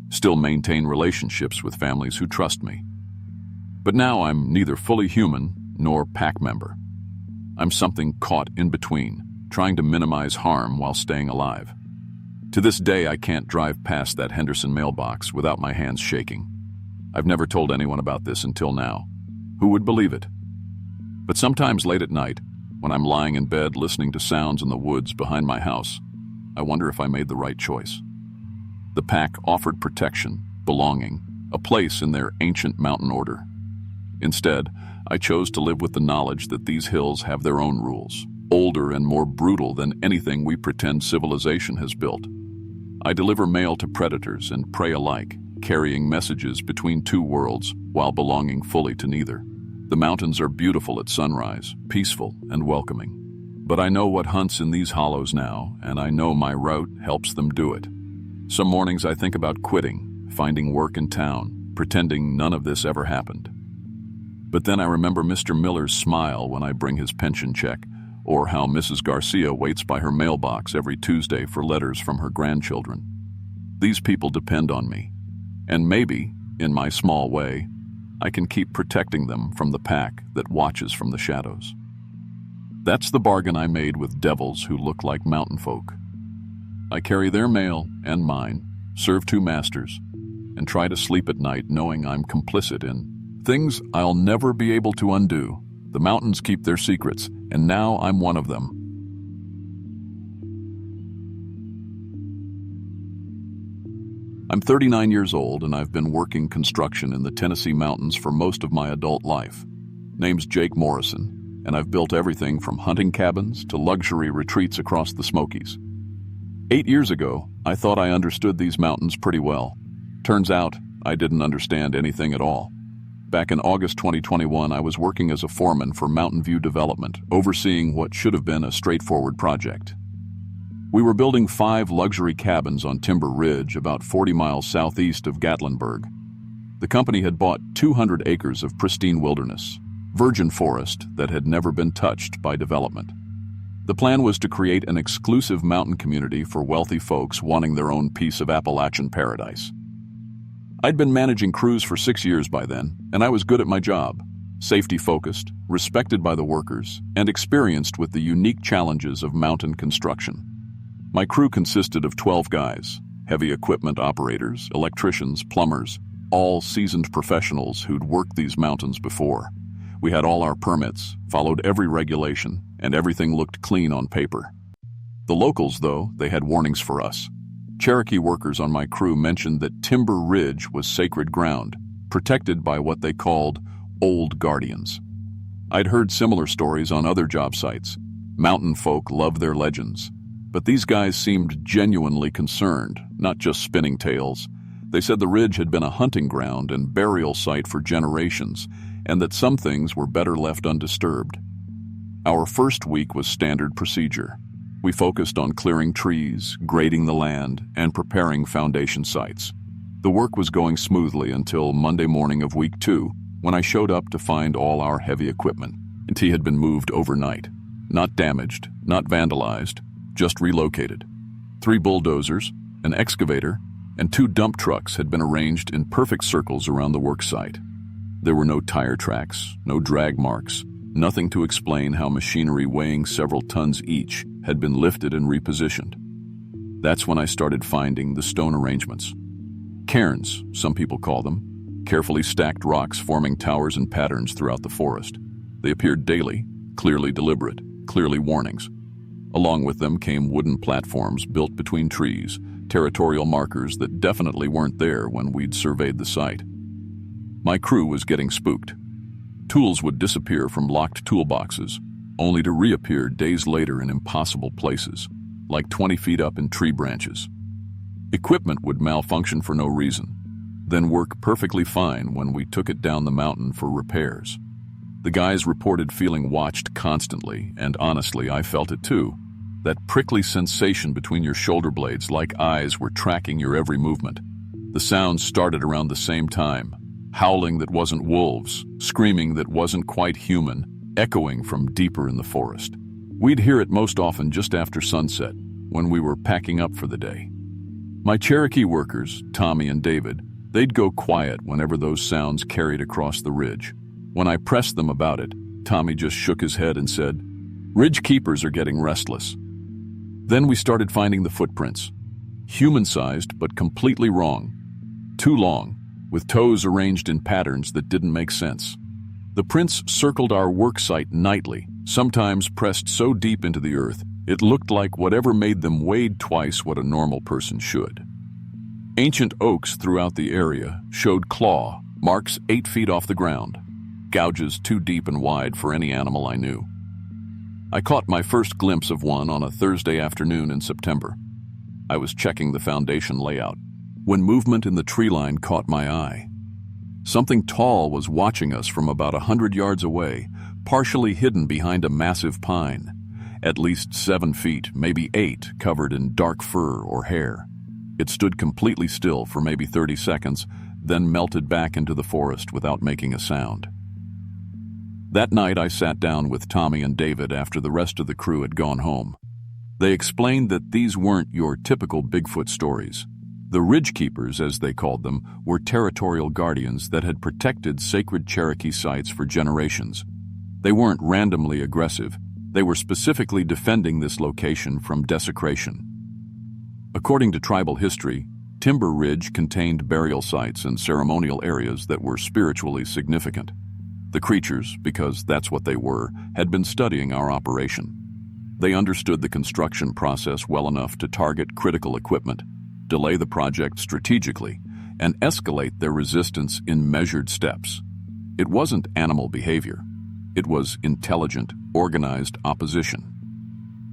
still maintain relationships with families who trust me. But now I'm neither fully human nor pack member. I'm something caught in between, trying to minimize harm while staying alive. To this day, I can't drive past that Henderson mailbox without my hands shaking. I've never told anyone about this until now. Who would believe it? But sometimes late at night, when I'm lying in bed listening to sounds in the woods behind my house, I wonder if I made the right choice. The pack offered protection, belonging, a place in their ancient mountain order. Instead, I chose to live with the knowledge that these hills have their own rules, older and more brutal than anything we pretend civilization has built. I deliver mail to predators and prey alike, carrying messages between two worlds while belonging fully to neither. The mountains are beautiful at sunrise, peaceful and welcoming. But I know what hunts in these hollows now, and I know my route helps them do it. Some mornings I think about quitting, finding work in town, pretending none of this ever happened. But then I remember Mr. Miller's smile when I bring his pension check, or how Mrs. Garcia waits by her mailbox every Tuesday for letters from her grandchildren. These people depend on me, and maybe, in my small way, I can keep protecting them from the pack that watches from the shadows. That's the bargain I made with devils who look like mountain folk. I carry their mail and mine, serve two masters, and try to sleep at night knowing I'm complicit in things I'll never be able to undo. The mountains keep their secrets, and now I'm one of them. I'm 39 years old, and I've been working construction in the Tennessee mountains for most of my adult life. Name's Jake Morrison, and I've built everything from hunting cabins to luxury retreats across the Smokies. 8 years ago, I thought I understood these mountains pretty well. Turns out, I didn't understand anything at all. Back in August 2021, I was working as a foreman for Mountain View Development, overseeing what should have been a straightforward project. We were building 5 luxury cabins on Timber Ridge, about 40 miles southeast of Gatlinburg. The company had bought 200 acres of pristine wilderness, virgin forest that had never been touched by development. The plan was to create an exclusive mountain community for wealthy folks wanting their own piece of Appalachian paradise. I'd been managing crews for 6 years by then, and I was good at my job, safety-focused, respected by the workers, and experienced with the unique challenges of mountain construction. My crew consisted of 12 guys, heavy equipment operators, electricians, plumbers, all seasoned professionals who'd worked these mountains before. We had all our permits, followed every regulation, and everything looked clean on paper. The locals, though, they had warnings for us. Cherokee workers on my crew mentioned that Timber Ridge was sacred ground, protected by what they called old guardians. I'd heard similar stories on other job sites. Mountain folk love their legends. But these guys seemed genuinely concerned, not just spinning tales. They said the ridge had been a hunting ground and burial site for generations, and that some things were better left undisturbed. Our first week was standard procedure. We focused on clearing trees, grading the land, and preparing foundation sites. The work was going smoothly until Monday morning of week 2, when I showed up to find all our heavy equipment. It had been moved overnight. Not damaged, not vandalized, just relocated. 3 bulldozers, an excavator, and 2 dump trucks had been arranged in perfect circles around the work site. There were no tire tracks, no drag marks, nothing to explain how machinery weighing several tons each had been lifted and repositioned. That's when I started finding the stone arrangements. Cairns, some people call them, carefully stacked rocks forming towers and patterns throughout the forest. They appeared daily, clearly deliberate, clearly warnings. Along with them came wooden platforms built between trees, territorial markers that definitely weren't there when we'd surveyed the site. My crew was getting spooked. Tools would disappear from locked toolboxes, only to reappear days later in impossible places, like 20 feet up in tree branches. Equipment would malfunction for no reason, then work perfectly fine when we took it down the mountain for repairs. The guys reported feeling watched constantly, and honestly, I felt it too. That prickly sensation between your shoulder blades, like eyes were tracking your every movement. The sounds started around the same time. Howling that wasn't wolves, screaming that wasn't quite human, echoing from deeper in the forest. We'd hear it most often just after sunset, when we were packing up for the day. My Cherokee workers, Tommy and David, they'd go quiet whenever those sounds carried across the ridge. When I pressed them about it, Tommy just shook his head and said, "Ridge keepers are getting restless." Then we started finding the footprints. Human-sized, but completely wrong. Too long, with toes arranged in patterns that didn't make sense. The prints circled our work site nightly, sometimes pressed so deep into the earth, it looked like whatever made them weighed twice what a normal person should. Ancient oaks throughout the area showed claw marks 8 feet off the ground, gouges too deep and wide for any animal I knew. I caught my first glimpse of one on a Thursday afternoon in September. I was checking the foundation layout when movement in the tree line caught my eye. Something tall was watching us from about 100 yards away, partially hidden behind a massive pine, at least 7 feet, maybe 8, covered in dark fur or hair. It stood completely still for maybe 30 seconds, then melted back into the forest without making a sound. That night I sat down with Tommy and David after the rest of the crew had gone home. They explained that these weren't your typical Bigfoot stories. The Ridge Keepers, as they called them, were territorial guardians that had protected sacred Cherokee sites for generations. They weren't randomly aggressive. They were specifically defending this location from desecration. According to tribal history, Timber Ridge contained burial sites and ceremonial areas that were spiritually significant. The creatures, because that's what they were, had been studying our operation. They understood the construction process well enough to target critical equipment, delay the project strategically, and escalate their resistance in measured steps. It wasn't animal behavior. It was intelligent, organized opposition.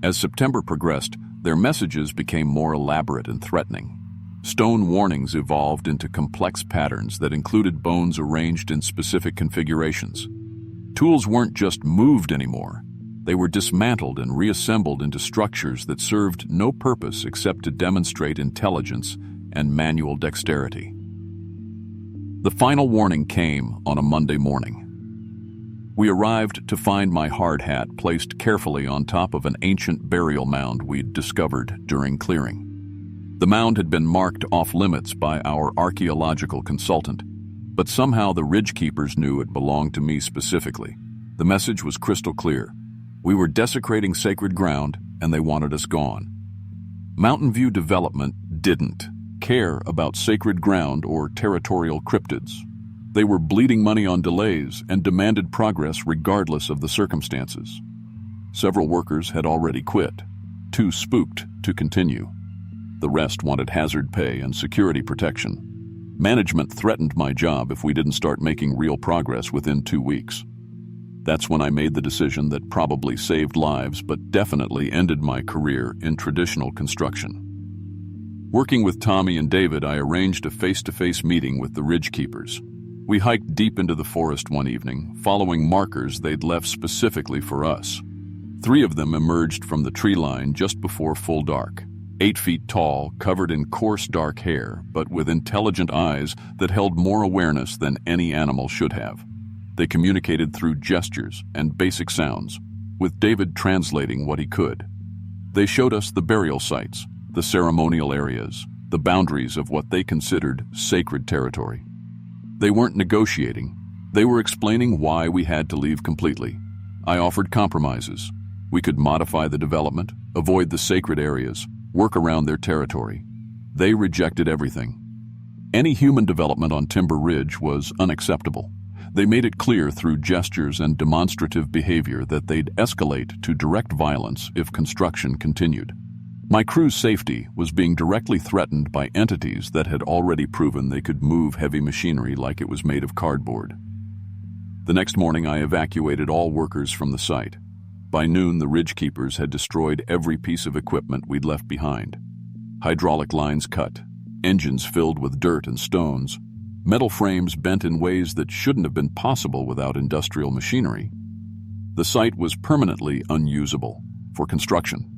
As September progressed, their messages became more elaborate and threatening. Stone warnings evolved into complex patterns that included bones arranged in specific configurations. Tools weren't just moved anymore. They were dismantled and reassembled into structures that served no purpose except to demonstrate intelligence and manual dexterity. The final warning came on a Monday morning. We arrived to find my hard hat placed carefully on top of an ancient burial mound we'd discovered during clearing. The mound had been marked off-limits by our archaeological consultant, but somehow the Ridge Keepers knew it belonged to me specifically. The message was crystal clear. We were desecrating sacred ground, and they wanted us gone. Mountain View Development didn't care about sacred ground or territorial cryptids. They were bleeding money on delays and demanded progress regardless of the circumstances. Several workers had already quit, too spooked to continue. The rest wanted hazard pay and security protection. Management threatened my job if we didn't start making real progress within 2 weeks. That's when I made the decision that probably saved lives but definitely ended my career in traditional construction. Working with Tommy and David, I arranged a face-to-face meeting with the Ridge Keepers. We hiked deep into the forest one evening, following markers they'd left specifically for us. 3 of them emerged from the tree line just before full dark, 8 feet tall, covered in coarse dark hair, but with intelligent eyes that held more awareness than any animal should have. They communicated through gestures and basic sounds, with David translating what he could. They showed us the burial sites, the ceremonial areas, the boundaries of what they considered sacred territory. They weren't negotiating. They were explaining why we had to leave completely. I offered compromises. We could modify the development, avoid the sacred areas, work around their territory. They rejected everything. Any human development on Timber Ridge was unacceptable. They made it clear through gestures and demonstrative behavior that they'd escalate to direct violence if construction continued. My crew's safety was being directly threatened by entities that had already proven they could move heavy machinery like it was made of cardboard. The next morning, I evacuated all workers from the site. By noon, the Ridge Keepers had destroyed every piece of equipment we'd left behind. Hydraulic lines cut, engines filled with dirt and stones, metal frames bent in ways that shouldn't have been possible without industrial machinery. The site was permanently unusable for construction.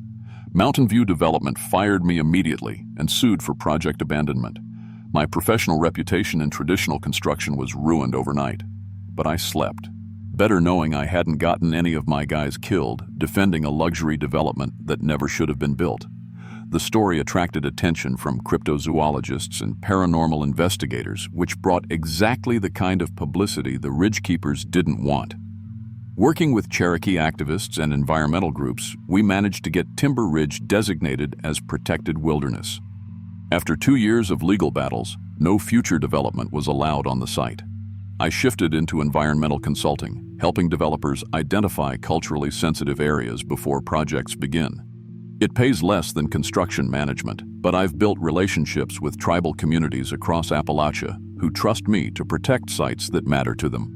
Mountain View Development fired me immediately and sued for project abandonment. My professional reputation in traditional construction was ruined overnight. But I slept, better knowing I hadn't gotten any of my guys killed defending a luxury development that never should have been built. The story attracted attention from cryptozoologists and paranormal investigators, which brought exactly the kind of publicity the Ridge Keepers didn't want. Working with Cherokee activists and environmental groups, we managed to get Timber Ridge designated as protected wilderness. After 2 years of legal battles, no future development was allowed on the site. I shifted into environmental consulting, helping developers identify culturally sensitive areas before projects begin. It pays less than construction management, but I've built relationships with tribal communities across Appalachia who trust me to protect sites that matter to them.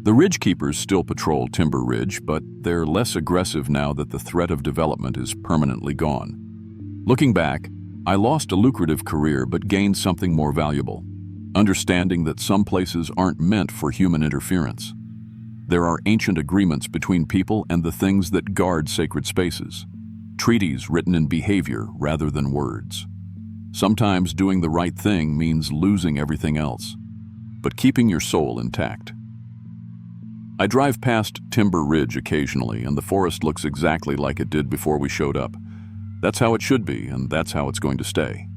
The Ridge Keepers still patrol Timber Ridge, but they're less aggressive now that the threat of development is permanently gone. Looking back, I lost a lucrative career but gained something more valuable, understanding that some places aren't meant for human interference. There are ancient agreements between people and the things that guard sacred spaces. Treaties written in behavior rather than words. Sometimes doing the right thing means losing everything else, but keeping your soul intact. I drive past Timber Ridge occasionally, and the forest looks exactly like it did before we showed up. That's how it should be, and that's how it's going to stay.